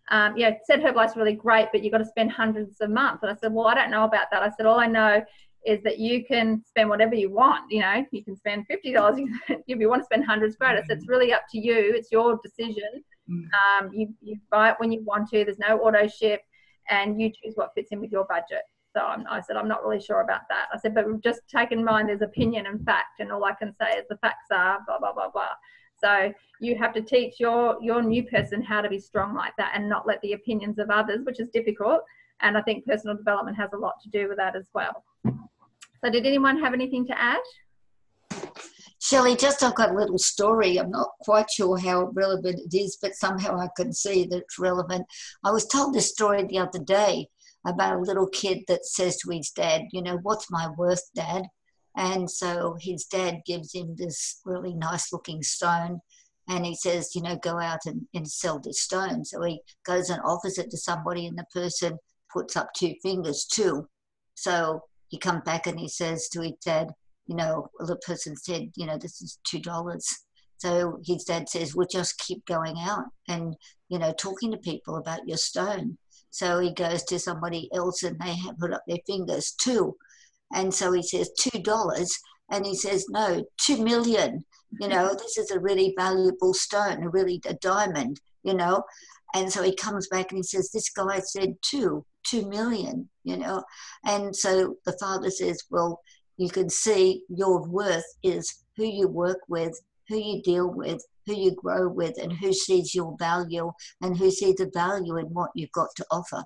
said Herbalife's really great, but you've got to spend hundreds a month. And I said, well, I don't know about that. I said, all I know is that you can spend whatever you want. You can spend $50 if you want to spend hundreds. Great. I said, it's really up to you. It's your decision. You buy it when you want to. There's no auto ship, and you choose what fits in with your budget. So I said, I'm not really sure about that. I said, but we've just taken in mind there's opinion and fact, and all I can say is the facts are blah, blah, blah, blah. So you have to teach your new person how to be strong like that and not let the opinions of others, which is difficult. And I think personal development has a lot to do with that as well. So did anyone have anything to add? Shelley, I've got a little story. I'm not quite sure how relevant it is, but somehow I can see that it's relevant. I was told this story the other day. about a little kid that says to his dad, you know, what's my worth, Dad? And so his dad gives him this really nice looking stone, and he says, you know, go out and sell this stone. So he goes and offers it to somebody, and the person puts up 2 fingers too. So he comes back and he says to his dad, you know, the person said, you know, this is $2. So his dad says, well, just keep going out and, you know, talking to people about your stone. So he goes to somebody else and they have put up their fingers too. And so he says $2, and he says, no, 2 million. You know, this is a really valuable stone, a diamond, you know. And so he comes back and he says, this guy said 2 million, you know. And so the father says, well, you can see your worth is who you work with, who you deal with, who you grow with, and who sees your value and who sees the value in what you've got to offer.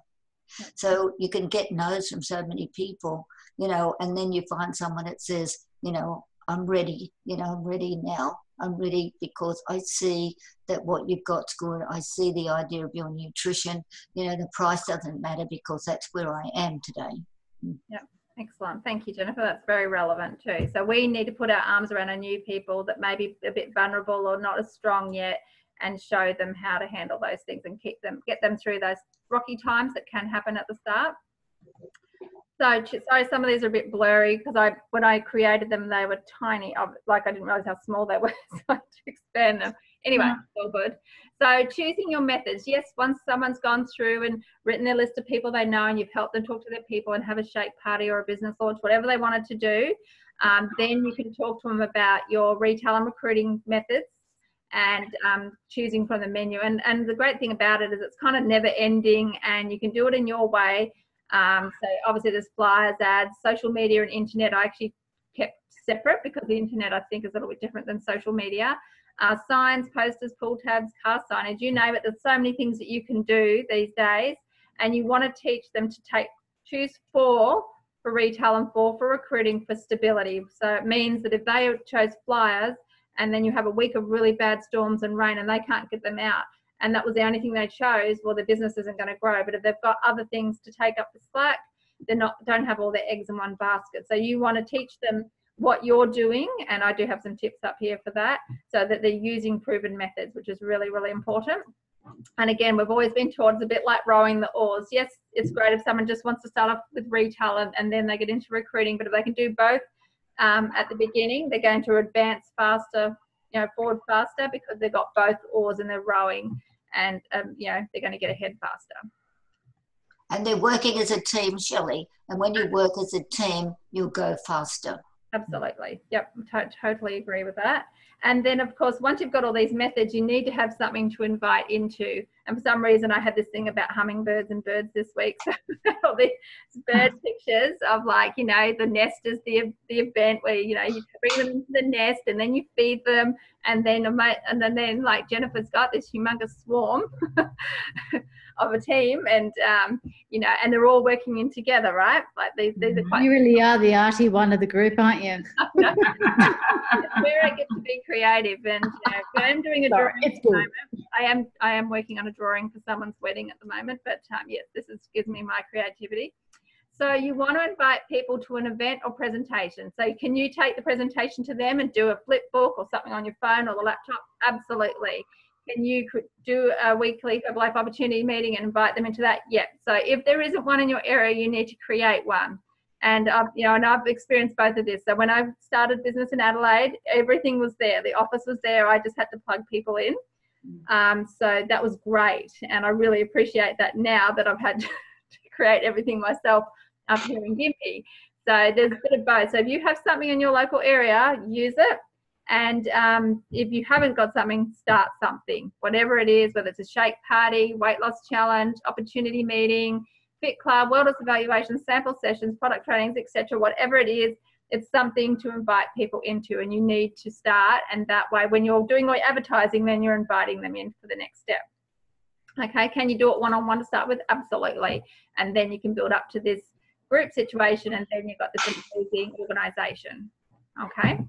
So you can get no's from so many people, you know, and then you find someone that says, you know, I'm ready, you know, I'm ready now. I'm ready because I see that what you've got's good. I see the idea of your nutrition. You know, the price doesn't matter because that's where I am today. Yeah, excellent. Thank you, Jennifer. That's very relevant too. So we need to put our arms around our new people that may be a bit vulnerable or not as strong yet, and show them how to handle those things and get them through those rocky times that can happen at the start. So sorry, some of these are a bit blurry because when I created them, they were tiny. I didn't realize how small they were, so I had to expand them. Anyway, all good. So choosing your methods. Yes, once someone's gone through and written their list of people they know, and you've helped them talk to their people and have a shake party or a business launch, whatever they wanted to do, then you can talk to them about your retail and recruiting methods, and choosing from the menu. And the great thing about it is it's kind of never ending, and you can do it in your way. So obviously there's flyers, ads, social media and internet I actually kept separate because the internet I think is a little bit different than social media. Signs, posters, pull tabs, car signage, you name it. There's so many things that you can do these days, and you want to teach them to choose 4 for retail and 4 for recruiting for stability. So it means that if they chose flyers and then you have a week of really bad storms and rain and they can't get them out, and that was the only thing they chose, well, their business isn't going to grow. But if they've got other things to take up the slack, don't have all their eggs in one basket. So you want to teach them what you're doing, and I do have some tips up here for that, so that they're using proven methods, which is really, really important. And again, we've always been taught it's a bit like rowing the oars. Yes, it's great if someone just wants to start off with retail and then they get into recruiting, but if they can do both at the beginning, they're going to advance faster, you know, forward faster, because they've got both oars and they're rowing, and you know, they're going to get ahead faster. And they're working as a team, Shelley. And when you work as a team, you'll go faster. Absolutely. Yep. Totally agree with that. And then, of course, once you've got all these methods, you need to have something to invite into. And for some reason, I had this thing about hummingbirds and birds this week. So all these bird pictures of, like, you know, the nest is the event where, you know, you bring them into the nest and then you feed them. And then like Jennifer's got this humongous swarm of a team, and you know, and they're all working in together, right? Like these are quite. You really are the arty one of the group, aren't you? Where I get to be creative, and I'm doing a drawing at the moment. I am working on a drawing for someone's wedding at the moment, but yes, gives me my creativity. So you want to invite people to an event or presentation. So can you take the presentation to them and do a flip book or something on your phone or the laptop? Absolutely. Can you do a weekly Herbalife opportunity meeting and invite them into that? Yep. So if there isn't one in your area, you need to create one. And I've experienced both of this. So when I started business in Adelaide, everything was there. The office was there. I just had to plug people in. So that was great. And I really appreciate that now that I've had to create everything myself up here in Gympie. So there's a bit of both. So if you have something in your local area, use it. And if you haven't got something, start something, whatever it is, whether it's a shake party, weight loss challenge, opportunity meeting, fit club, wellness evaluation, sample sessions, product trainings, etc. Whatever it is, it's something to invite people into, and you need to start. And that way, when you're doing all your advertising, then you're inviting them in for the next step. Okay, can you do it one-on-one to start with? Absolutely. And then you can build up to this group situation, and then you've got this amazing organization. Okay.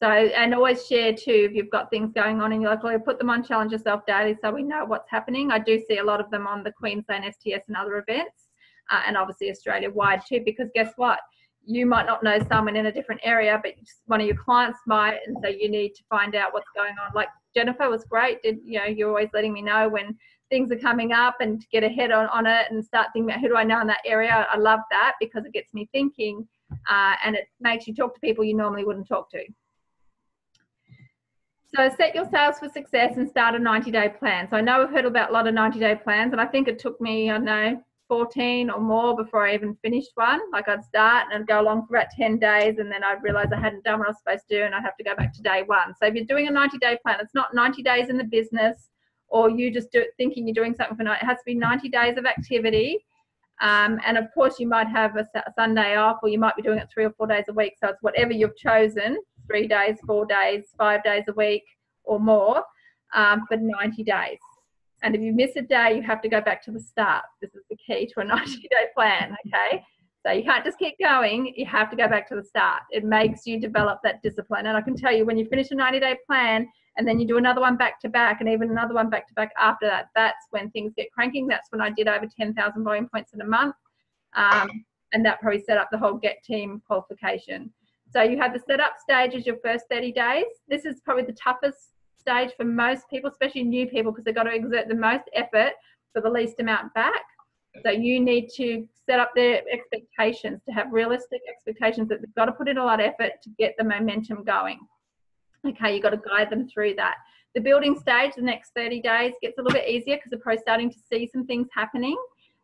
So, and always share too, if you've got things going on in your local area, put them on Challenge Yourself Daily so we know what's happening. I do see a lot of them on the Queensland STS and other events. and obviously Australia-wide too, because guess what? You might not know someone in a different area, but one of your clients might, and so you need to find out what's going on. Like Jennifer was great. You're always letting me know when things are coming up and to get ahead on it and start thinking about who do I know in that area. I love that because it gets me thinking, and it makes you talk to people you normally wouldn't talk to. So set your sales for success and start a 90-day plan. So I know we've heard about a lot of 90-day plans, and I think it took me, 14 or more before I even finished one. Like I'd start and I'd go along for about 10 days, and then I'd realize I hadn't done what I was supposed to do, and I'd have to go back to day one. So if you're doing a 90-day plan, it's not 90 days in the business, or you just thinking you're doing something for night. It has to be 90 days of activity. And of course you might have a Sunday off, or you might be doing it 3 or 4 days a week. So it's whatever you've chosen, 3 days, 4 days, 5 days a week or more, for 90 days. And if you miss a day, you have to go back to the start. This is the key to a 90-day plan, okay? So you can't just keep going. You have to go back to the start. It makes you develop that discipline. And I can tell you, when you finish a 90-day plan and then you do another one back to back and even another one back to back after that, that's when things get cranking. That's when I did over 10,000 volume points in a month. And that probably set up the whole Get Team qualification. So you have the setup stage as your first 30 days. This is probably the toughest stage for most people, especially new people, because they've got to exert the most effort for the least amount back. So you need to set up their expectations, to have realistic expectations that they've got to put in a lot of effort to get the momentum going. Okay, you've got to guide them through that. The building stage, the next 30 days, gets a little bit easier because they're probably starting to see some things happening.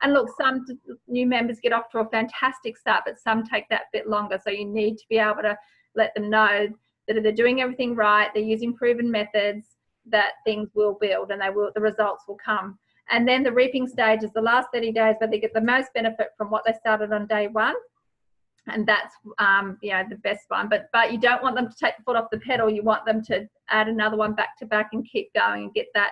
And look, some new members get off to a fantastic start, but some take that bit longer. So you need to be able to let them know that if they're doing everything right, they're using proven methods, that things will build and the results will come. And then the reaping stage is the last 30 days where they get the most benefit from what they started on day one. And that's, the best one. But you don't want them to take the foot off the pedal. You want them to add another one back to back and keep going and get that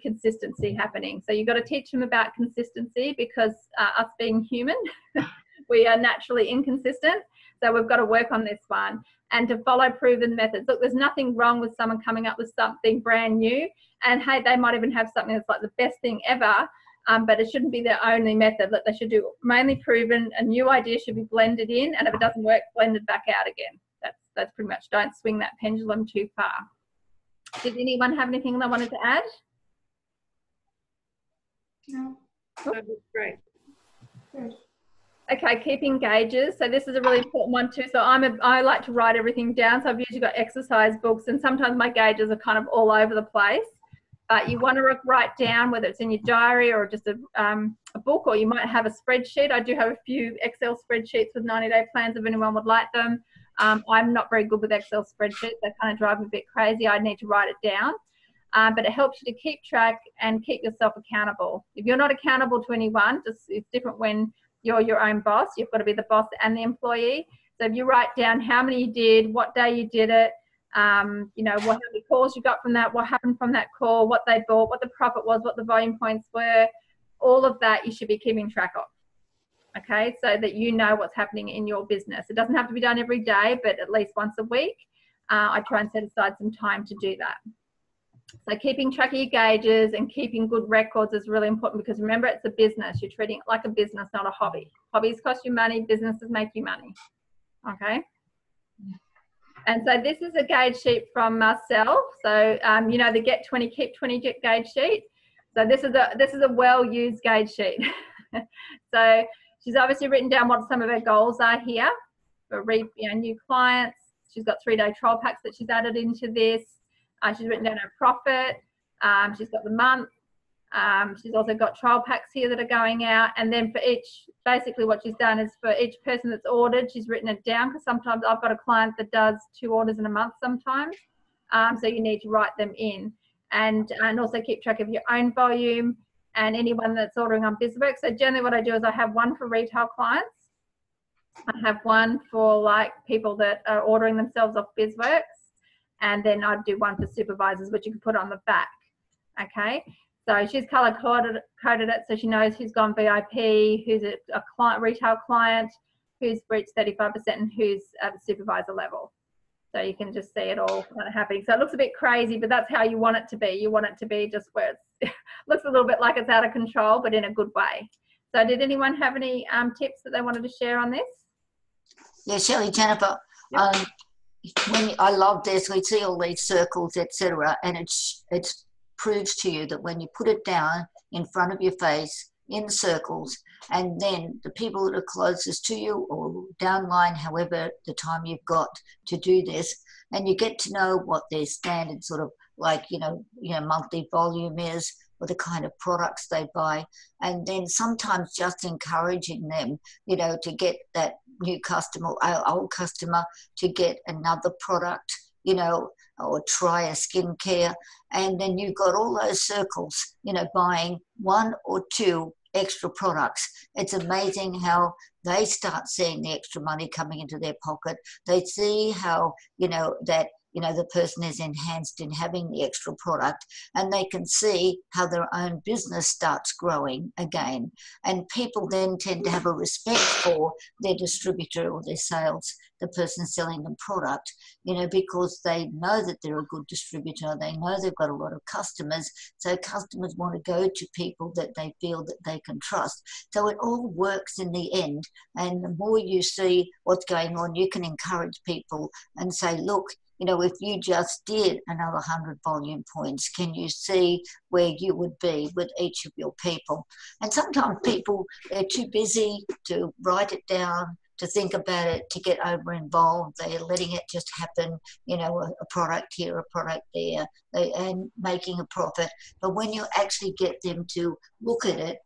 consistency happening. So you've got to teach them about consistency, because us being human, we are naturally inconsistent. So we've got to work on this one, and to follow proven methods. Look, there's nothing wrong with someone coming up with something brand new, and hey, they might even have something that's like the best thing ever, but it shouldn't be their only method. That they should do mainly proven. A new idea should be blended in, and if it doesn't work, blended back out again. That's pretty much, don't swing that pendulum too far. Did anyone have anything they wanted to add? No. That was great. Good. Okay, keeping gauges. So this is a really important one too. So I like to write everything down. So I've usually got exercise books, and sometimes my gauges are kind of all over the place. But you want to write down, whether it's in your diary or just a book, or you might have a spreadsheet. I do have a few Excel spreadsheets with 90-day plans if anyone would like them. I'm not very good with Excel spreadsheets. They kind of drive me a bit crazy. I need to write it down. But it helps you to keep track and keep yourself accountable. If you're not accountable to anyone, it's different when you're your own boss. You've got to be the boss and the employee. So if you write down how many you did, what day you did it, how many calls you got from that, what happened from that call, what they bought, what the profit was, what the volume points were, all of that you should be keeping track of. Okay, so that you know what's happening in your business. It doesn't have to be done every day, but at least once a week. I try and set aside some time to do that. So keeping track of your gauges and keeping good records is really important, because remember, it's a business. You're treating it like a business, not a hobby. Hobbies cost you money, businesses make you money. Okay. And so this is a gauge sheet from myself. So, the Get 20, Keep 20 gauge sheet. So this is a well-used gauge sheet. So she's obviously written down what some of her goals are here for new clients. She's got 3-day trial packs that she's added into this. She's written down her profit. She's got the month. She's also got trial packs here that are going out. And then for each, basically what she's done is for each person that's ordered, she's written it down, because sometimes I've got a client that does 2 orders in a month sometimes. So you need to write them in. And also keep track of your own volume and anyone that's ordering on BizWorks. So generally what I do is I have one for retail clients. I have one for like people that are ordering themselves off BizWorks. And then I'd do one for supervisors, which you can put on the back. Okay, so she's color coded it, so she knows who's gone VIP, who's a client, retail client, who's reached 35%, and who's at the supervisor level. So you can just see it all kind of happening. So it looks a bit crazy, but that's how you want it to be. You want it to be just where it looks a little bit like it's out of control, but in a good way. So did anyone have any tips that they wanted to share on this? Yeah, Shelley, Jennifer, Yep. I love this, we see all these circles, etc., and it proves to you that when you put it down in front of your face in circles, and then the people that are closest to you or downline, however the time you've got to do this, and you get to know what their standard sort of like, monthly volume is, or the kind of products they buy, and then sometimes just encouraging them, to get that new customer, old customer, to get another product, or try a skincare, and then you've got all those circles, buying one or two extra products. It's amazing how they start seeing the extra money coming into their pocket. They see how, that the person is enhanced in having the extra product, and they can see how their own business starts growing again. And people then tend to have a respect for their distributor or their sales, the person selling them product, because they know that they're a good distributor. They know they've got a lot of customers. So customers want to go to people that they feel that they can trust. So it all works in the end. And the more you see what's going on, you can encourage people and say, look, if you just did another 100 volume points, can you see where you would be with each of your people? And sometimes people, they're too busy to write it down, to think about it, to get over involved. They're letting it just happen, a product here, a product there, and making a profit. But when you actually get them to look at it,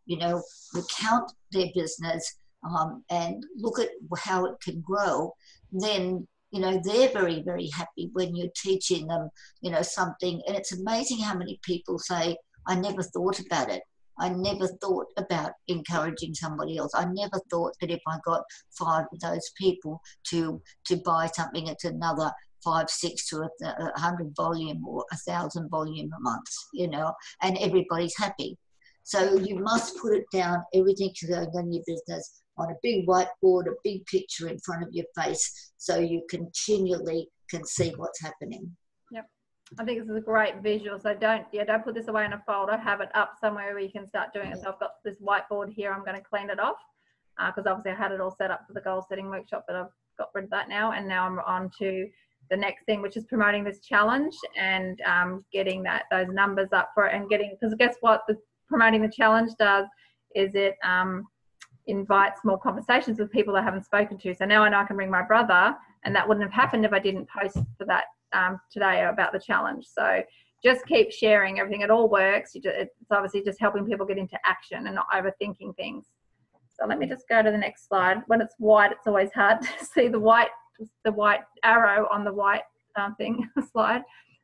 recount their business and look at how it can grow, then they're very, very happy when you're teaching them, something. And it's amazing how many people say, I never thought about it. I never thought about encouraging somebody else. I never thought that if I got 5 of those people to buy something, it's another 5, 6 to 100 volume or 1,000 volume a month, and everybody's happy. So you must put it down, everything to go on your business, on a big whiteboard, a big picture in front of your face, so you continually can see what's happening. Yep. I think this is a great visual. So don't put this away in a folder. Have it up somewhere where you can start doing it. So I've got this whiteboard here. I'm going to clean it off because obviously I had it all set up for the goal setting workshop, but I've got rid of that now. And now I'm on to the next thing, which is promoting this challenge and getting those numbers up for it, and because guess what promoting the challenge does is it invites more conversations with people I haven't spoken to. So now I know I can ring my brother, and that wouldn't have happened if I didn't post for that today about the challenge. So just keep sharing everything. It all works. It's obviously just helping people get into action and not overthinking things. So let me just go to the next slide. When it's white, it's always hard to see the white arrow on the white slide.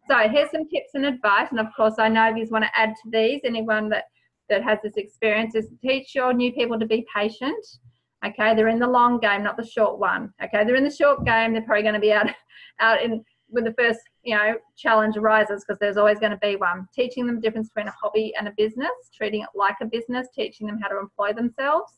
So here's some tips and advice. And of course, I know if you want to add to these, anyone that has this experience, is teach your new people to be patient. Okay, they're in the long game, not the short one. Okay, they're in the short game. They're probably going to be out when the first challenge arises, because there's always going to be one. Teaching them the difference between a hobby and a business, treating it like a business, teaching them how to employ themselves.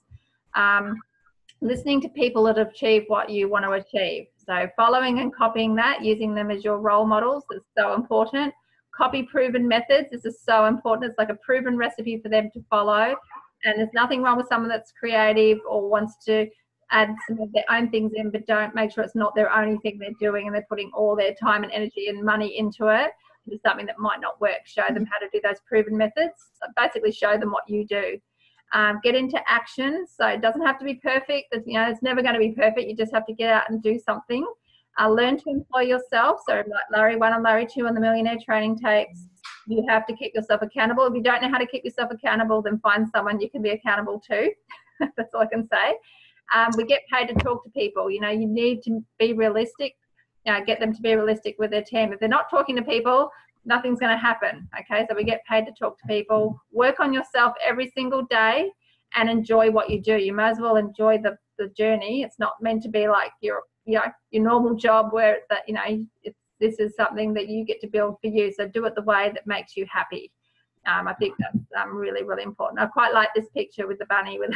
Listening to people that achieve what you want to achieve. So following and copying that, using them as your role models is so important. Copy proven methods. This is so important. It's like a proven recipe for them to follow. And there's nothing wrong with someone that's creative or wants to add some of their own things in, but don't make sure it's not their only thing they're doing and they're putting all their time and energy and money into it. It's something that might not work. Show them how to do those proven methods. So basically show them what you do. Get into action. So it doesn't have to be perfect. It's never going to be perfect. You just have to get out and do something. Learn to employ yourself. So like Larry 1 and Larry 2 on the Millionaire Training Tapes, you have to keep yourself accountable. If you don't know how to keep yourself accountable, then find someone you can be accountable to. That's all I can say. We get paid to talk to people. You need to be realistic. Get them to be realistic with their team. If they're not talking to people, nothing's going to happen. Okay, so we get paid to talk to people. Work on yourself every single day and enjoy what you do. You might as well enjoy the journey. It's not meant to be like your normal job where this is something that you get to build for you. So do it the way that makes you happy. I think that's really, really important. I quite like this picture with the bunny with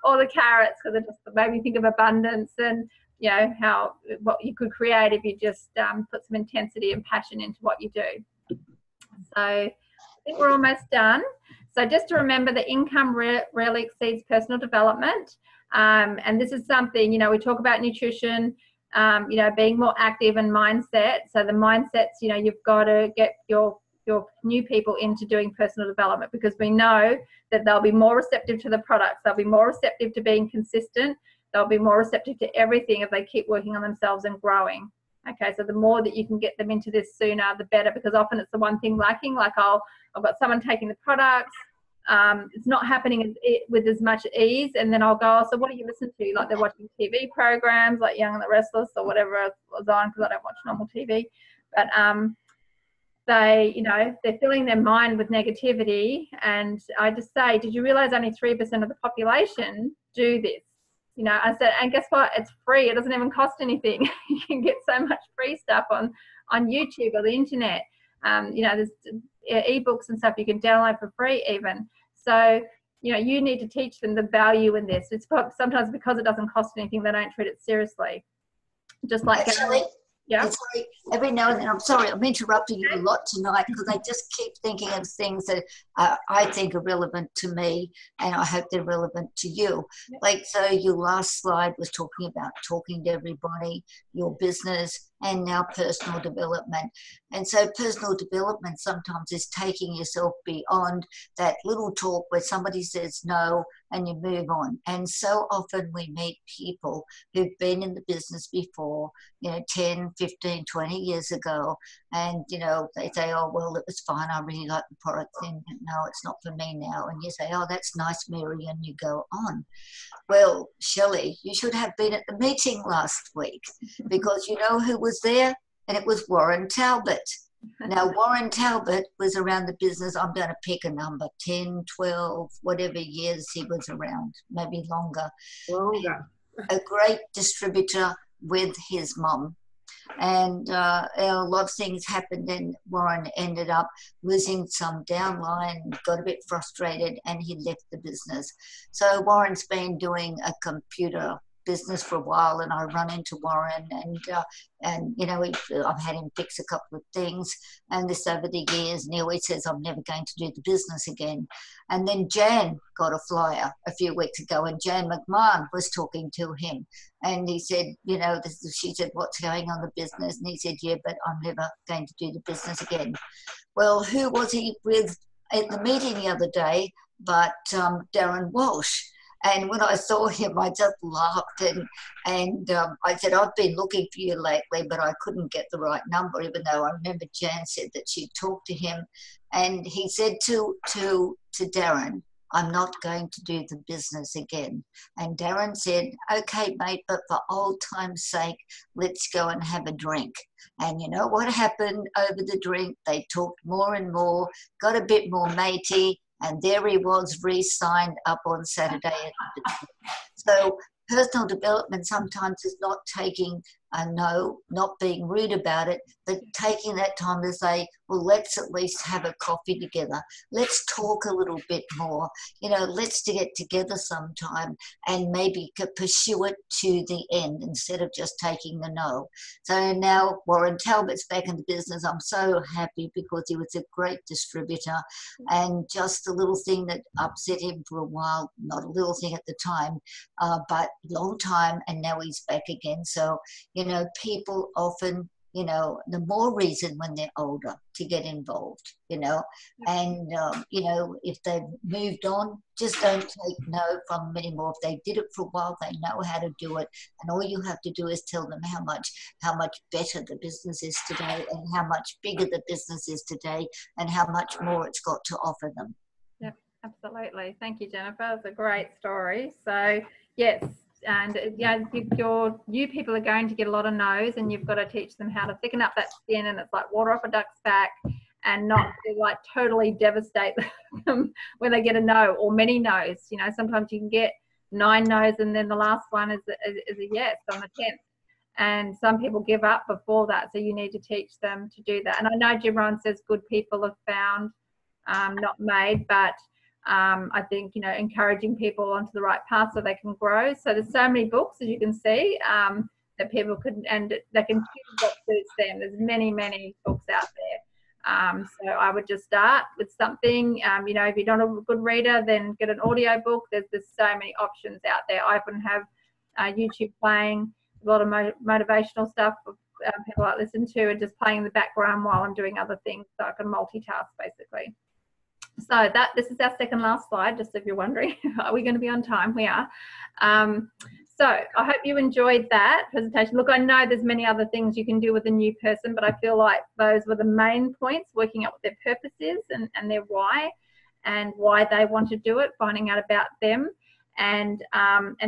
all the carrots, because it just made me think of abundance and what you could create if you just put some intensity and passion into what you do. So I think we're almost done. So just to remember, the income rarely exceeds personal development. And this is something, we talk about nutrition, being more active and mindset. So the mindsets, you've got to get your new people into doing personal development, because we know that they'll be more receptive to the products. They'll be more receptive to being consistent. They'll be more receptive to everything if they keep working on themselves and growing. Okay, so the more that you can get them into this sooner, the better, because often it's the one thing lacking. Like I've got someone taking the products, it's not happening with as much ease, and then I'll go, so what do you listen to? Like they're watching TV programs like Young and the Restless or whatever I was on, because I don't watch normal TV. But they're filling their mind with negativity, and I just say, did you realize only 3% of the population do this? I said, and guess what? It's free. It doesn't even cost anything. You can get so much free stuff on YouTube or the internet. There's ebooks and stuff you can download for free even. So, you need to teach them the value in this. It's sometimes because it doesn't cost anything, they don't treat it seriously. Just like yeah. Every now and then, I'm sorry, I'm interrupting you a lot tonight, because I just keep thinking of things that I think are relevant to me, and I hope they're relevant to you. Yep. Like, so your last slide was talking about talking to everybody, your business, and now personal development. And so personal development sometimes is taking yourself beyond that little talk where somebody says no and you move on. And so often we meet people who've been in the business before, 10, 15, 20 years ago, and, they say, oh, well, it was fine, I really like the product, then no, it's not for me now. And you say, oh, that's nice, Mary, and you go on. Well, Shelley, you should have been at the meeting last week, because you know who was there? And it was Warren Talbot. Now, Warren Talbot was around the business, I'm going to pick a number, 10, 12, whatever years he was around, maybe longer. A great distributor with his mum. And a lot of things happened, and Warren ended up losing some downline, got a bit frustrated, and he left the business. So Warren's been doing a computer business for a while, and I run into Warren, and I've had him fix a couple of things, and this over the years, and he always says, I'm never going to do the business again. And then Jan got a flyer a few weeks ago, and Jan McMahon was talking to him, and he said, she said, what's going on in the business? And he said, yeah, but I'm never going to do the business again. Well, who was he with at the meeting the other day but Darren Walsh? And when I saw him, I just laughed, and I said, I've been looking for you lately, but I couldn't get the right number, even though I remember Jan said that she'd talked to him. And he said to Darren, I'm not going to do the business again. And Darren said, okay, mate, but for old time's sake, let's go and have a drink. And you know what happened over the drink? They talked more and more, got a bit more matey, and there he was, re-signed up on Saturday. So personal development sometimes is not taking a no, not being rude about it, but taking that time to say, well, let's at least have a coffee together. Let's talk a little bit more. Let's get together sometime and maybe pursue it to the end instead of just taking the no. So now Warren Talbot's back in the business. I'm so happy, because he was a great distributor, and just a little thing that upset him for a while, not a little thing at the time, but long time, and now he's back again. So, people often, the more reason when they're older to get involved, and, if they've moved on, just don't take no from them anymore. If they did it for a while, they know how to do it. And all you have to do is tell them how much better the business is today, and how much bigger the business is today, and how much more it's got to offer them. Yep, absolutely. Thank you, Jennifer. It's a great story. So, yes. And your new people are going to get a lot of no's, and you've got to teach them how to thicken up that skin, and it's like water off a duck's back, and not like totally devastate them when they get a no or many no's. Sometimes you can get 9 no's, and then the last one is a yes on the 10th. And some people give up before that, so you need to teach them to do that. And I know Jim Rohn says good people are found, not made, but I think, encouraging people onto the right path so they can grow. So there's so many books, as you can see, that people could, and they can choose what suits them. There's many, many books out there. So I would just start with something. You know, if you're not a good reader, then get an audio book. There's so many options out there. I often have YouTube playing, a lot of motivational stuff for people I listen to, and just playing in the background while I'm doing other things, so I can multitask basically. So this is our second last slide, just if you're wondering, are we going to be on time? We are. So I hope you enjoyed that presentation. Look, I know there's many other things you can do with a new person, but I feel like those were the main points, working out what their purpose is and their why, and why they want to do it, finding out about them, and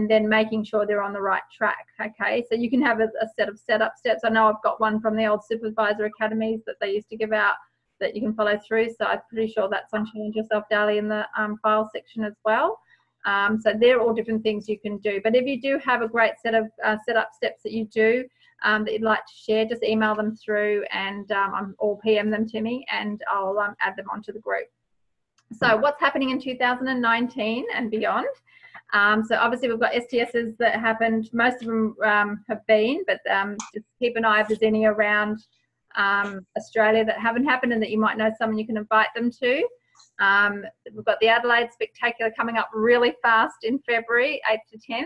then making sure they're on the right track. Okay, so you can have a set of setup steps. I know I've got one from the old supervisor academies that they used to give out that you can follow through. So I'm pretty sure that's on Challenge Yourself Daily in the file section as well. So they're all different things you can do. But if you do have a great set of setup steps that you do that you'd like to share, just email them through, and or PM them to me, and I'll add them onto the group. So what's happening in 2019 and beyond? So obviously we've got STSs that happened. Most of them have been, but just keep an eye if there's any around Australia that haven't happened and that you might know someone you can invite them to. We've got the Adelaide Spectacular coming up really fast in February, 8th to 10th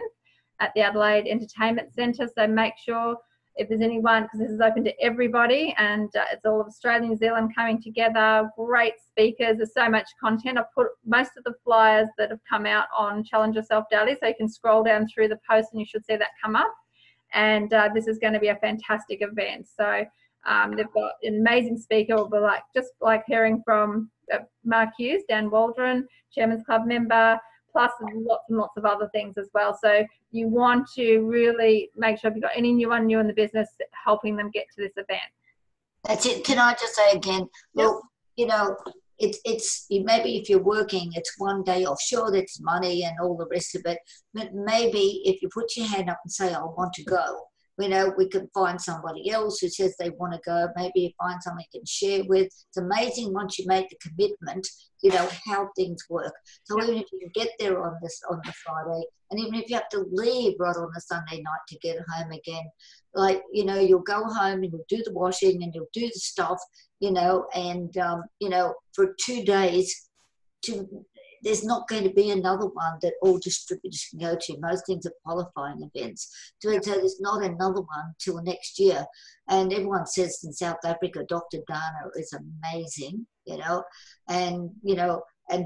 at the Adelaide Entertainment Centre. So make sure if there's anyone, because this is open to everybody, and it's all of Australia and New Zealand coming together, great speakers, there's so much content. I've put most of the flyers that have come out on Challenge Yourself Daily, so you can scroll down through the post and you should see that come up. And this is going to be a fantastic event. So they've got an amazing speaker, but just like hearing from Mark Hughes, Dan Waldron, Chairman's Club member, plus lots and lots of other things as well. So you want to really make sure if you've got anyone new in the business, helping them get to this event. That's it. Can I just say again, look, you know, it's maybe if you're working, it's one day off. Sure, that's money and all the rest of it. But maybe if you put your hand up and say, I want to go, you know, we can find somebody else who says they want to go. Maybe you find someone you can share with. It's amazing once you make the commitment, you know, how things work. So even if you can get there on the Friday, and even if you have to leave right on the Sunday night to get home again, like, you know, you'll go home and you'll do the washing and you'll do the stuff, you know, and, you know, for 2 days there's not going to be another one that all distributors can go to. Most things are qualifying events. So there's not another one till next year. And everyone says in South Africa, Dr. Dana is amazing, you know, and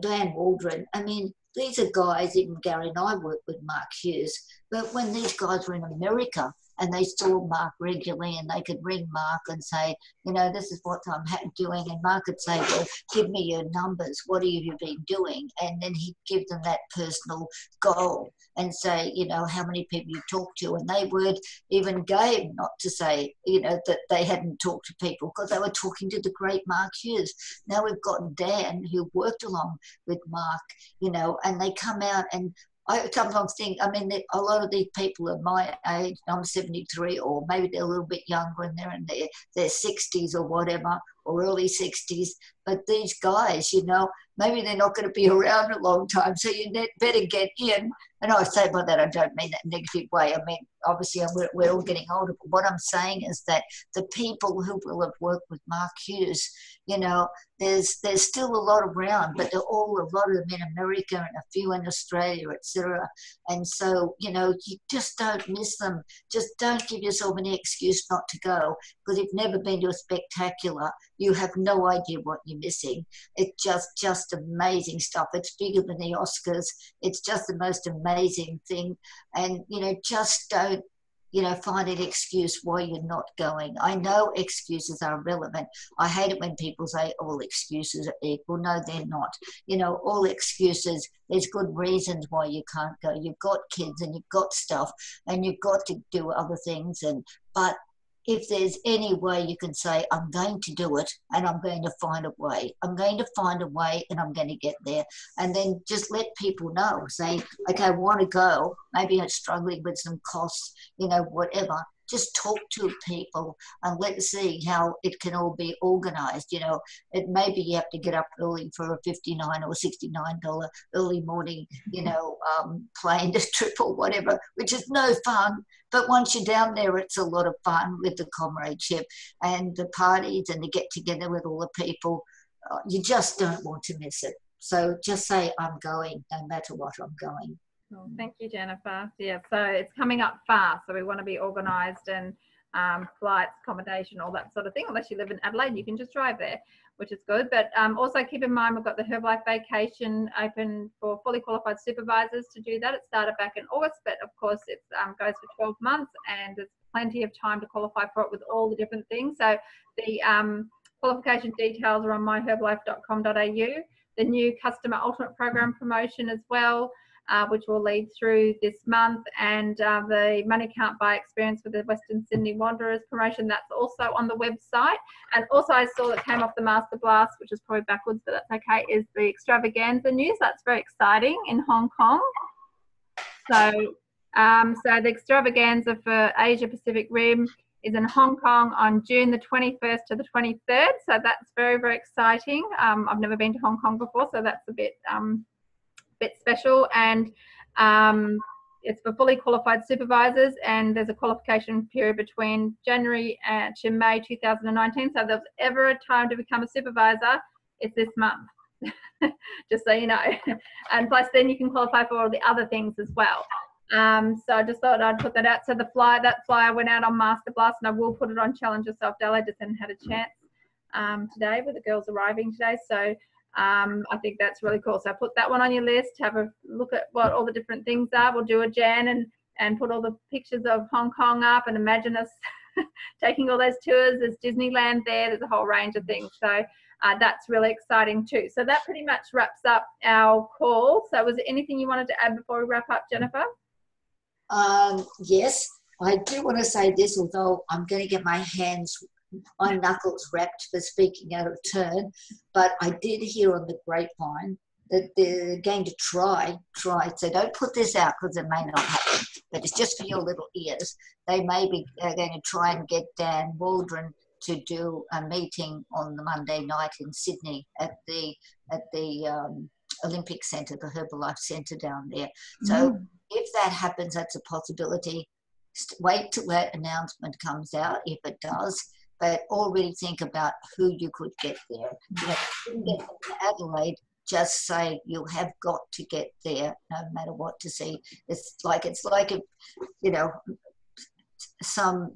Dan Waldron. I mean, these are guys, even Gary and I work with Mark Hughes, but when these guys were in America and they saw Mark regularly and they could ring Mark and say, you know, this is what I'm doing. And Mark would say, well, give me your numbers. What have you been doing? And then he'd give them that personal goal and say, you know, how many people you talked to. And they weren't even game not to say, you know, that they hadn't talked to people because they were talking to the great Mark Hughes. Now we've got Dan who worked along with Mark, you know, and they come out and I sometimes think, I mean, a lot of these people are my age, I'm 73, or maybe they're a little bit younger and they're in their 60s or whatever, or early 60s. But these guys, you know, maybe they're not going to be around a long time, so you better get in. And I say by that, I don't mean that in a negative way. I mean, obviously, we're all getting older. But what I'm saying is that the people who will have worked with Mark Hughes, you know, there's still a lot around, but they're all, a lot of them in America and a few in Australia, etc. And so, you know, you just don't miss them. Just don't give yourself any excuse not to go, because if you've never been to a spectacular, you have no idea what you're missing. It's just amazing stuff. It's bigger than the Oscars. It's just the most amazing thing. And, you know, just don't, you know, find an excuse why you're not going. I know excuses are irrelevant. I hate it when people say all excuses are equal. No, they're not. You know, all excuses, there's good reasons why you can't go. You've got kids and you've got stuff and you've got to do other things. But if there's any way you can say, I'm going to do it and I'm going to find a way. I'm going to find a way and I'm going to get there. And then just let people know. Say, okay, I want to go. Maybe I'm struggling with some costs, you know, whatever. Just talk to people and let's see how it can all be organised. You know, it maybe you have to get up early for a $59 or $69 early morning, you know, plane trip or whatever, which is no fun. But once you're down there, it's a lot of fun with the comradeship and the parties and the get together with all the people. You just don't want to miss it. So just say, I'm going, no matter what, I'm going. Well, thank you, Jennifer. Yeah, so it's coming up fast, so we want to be organised and flights, accommodation, all that sort of thing. Unless you live in Adelaide, you can just drive there, which is good. But also keep in mind, we've got the Herbalife Vacation open for fully qualified supervisors to do that. It started back in August, but of course it goes for 12 months and there's plenty of time to qualify for it with all the different things. So the qualification details are on myherbalife.com.au. The new Customer Ultimate Program promotion as well, which will lead through this month, and the Money Can't Buy experience with the Western Sydney Wanderers promotion, that's also on the website. And also I saw that came off the Master Blast, which is probably backwards, but that's okay, is the extravaganza news. That's very exciting in Hong Kong. So the extravaganza for Asia Pacific Rim is in Hong Kong on June the 21st to the 23rd. So that's very, very exciting. I've never been to Hong Kong before, so that's a bit special. And it's for fully qualified supervisors, and there's a qualification period between January to May 2019. So if there's ever a time to become a supervisor, it's this month. Just so you know. And plus then you can qualify for all the other things as well. So I just thought I'd put that out. So that flyer went out on Master Blast, and I will put it on Challenge Yourself Daily. I just hadn't had a chance today with the girls arriving today. So I think that's really cool. So put that one on your list. Have a look at what all the different things are. We'll do a Jan and put all the pictures of Hong Kong up, and imagine us taking all those tours. There's Disneyland there. There's a whole range of things. So that's really exciting too. So that pretty much wraps up our call. So was there anything you wanted to add before we wrap up, Jennifer? Yes, I do want to say this, although I'm going to get my knuckles wrapped for speaking out of turn, but I did hear on the grapevine that they're going to try, so don't put this out because it may not happen, but it's just for your little ears. They may be going to try and get Dan Waldron to do a meeting on the Monday night in Sydney at the Olympic Centre, the Herbalife Centre down there. So if that happens, that's a possibility. Wait till that announcement comes out, if it does, but already think about who you could get there. You know, if you can get to Adelaide, just say you have got to get there no matter what to see. It's like if, you know, some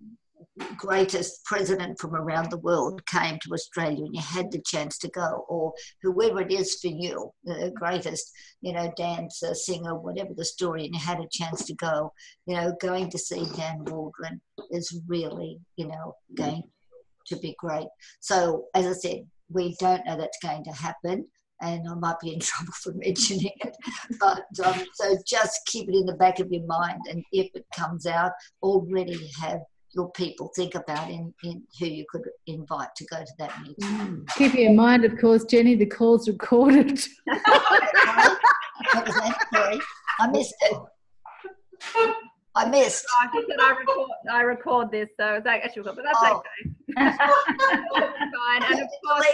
greatest president from around the world came to Australia and you had the chance to go, or whoever it is for you, the greatest, you know, dancer, singer, whatever the story, and you had a chance to go, you know, going to see Dan Waldron is really, you know, going to be great. So as I said, we don't know that's going to happen, and I might be in trouble for mentioning it, but so just keep it in the back of your mind, and if it comes out, already have your people think about in who you could invite to go to that meeting. Keep in mind, of course, Jenny, the call's recorded. What was that? Sorry, I missed it. I missed. I think that I record this, so it's actually recorded, but that's okay. That's fine. And of course,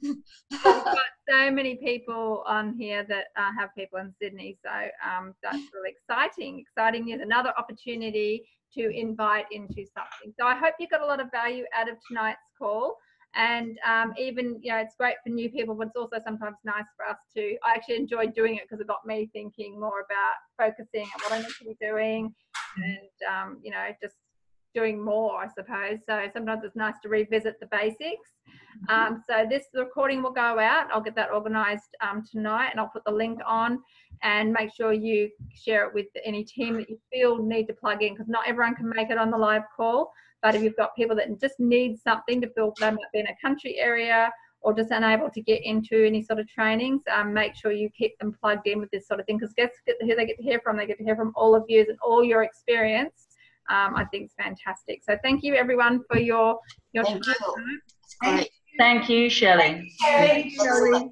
we've got so many people on here that have people in Sydney, so that's really exciting news. Another opportunity to invite into something. So I hope you got a lot of value out of tonight's call, and even, you know, it's great for new people, but it's also sometimes nice for us to, I actually enjoyed doing it because it got me thinking more about focusing on what I need to be doing, and you know, just doing more, I suppose. So sometimes it's nice to revisit the basics. So this recording will go out. I'll get that organised tonight, and I'll put the link on, and make sure you share it with any team that you feel need to plug in, because not everyone can make it on the live call. But if you've got people that just need something to feel, they might be in a country area or just unable to get into any sort of trainings, make sure you keep them plugged in with this sort of thing, because guess who they get to hear from? They get to hear from all of you and all your experience. I think it's fantastic. So thank you everyone for your time. Great. Thank you, Shelley. Shelley.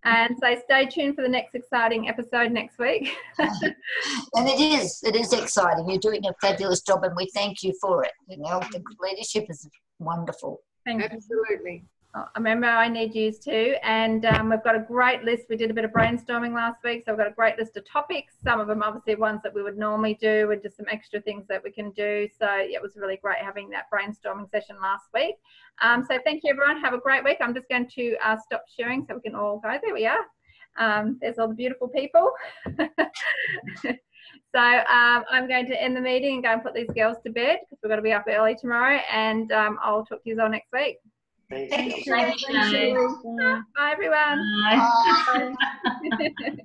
And so stay tuned for the next exciting episode next week. And it is exciting. You're doing a fabulous job, and we thank you for it. You know, the leadership is wonderful. Thank you. Absolutely. I remember I need yous too. And we've got a great list. We did a bit of brainstorming last week, so we've got a great list of topics. Some of them obviously ones that we would normally do, and just some extra things that we can do. So yeah, it was really great having that brainstorming session last week. So thank you, everyone. Have a great week. I'm just going to stop sharing so we can all go. There we are. There's all the beautiful people. So I'm going to end the meeting and go and put these girls to bed because we've got to be up early tomorrow, and I'll talk to you all next week. Thank you. Bye, everyone. Bye. Bye.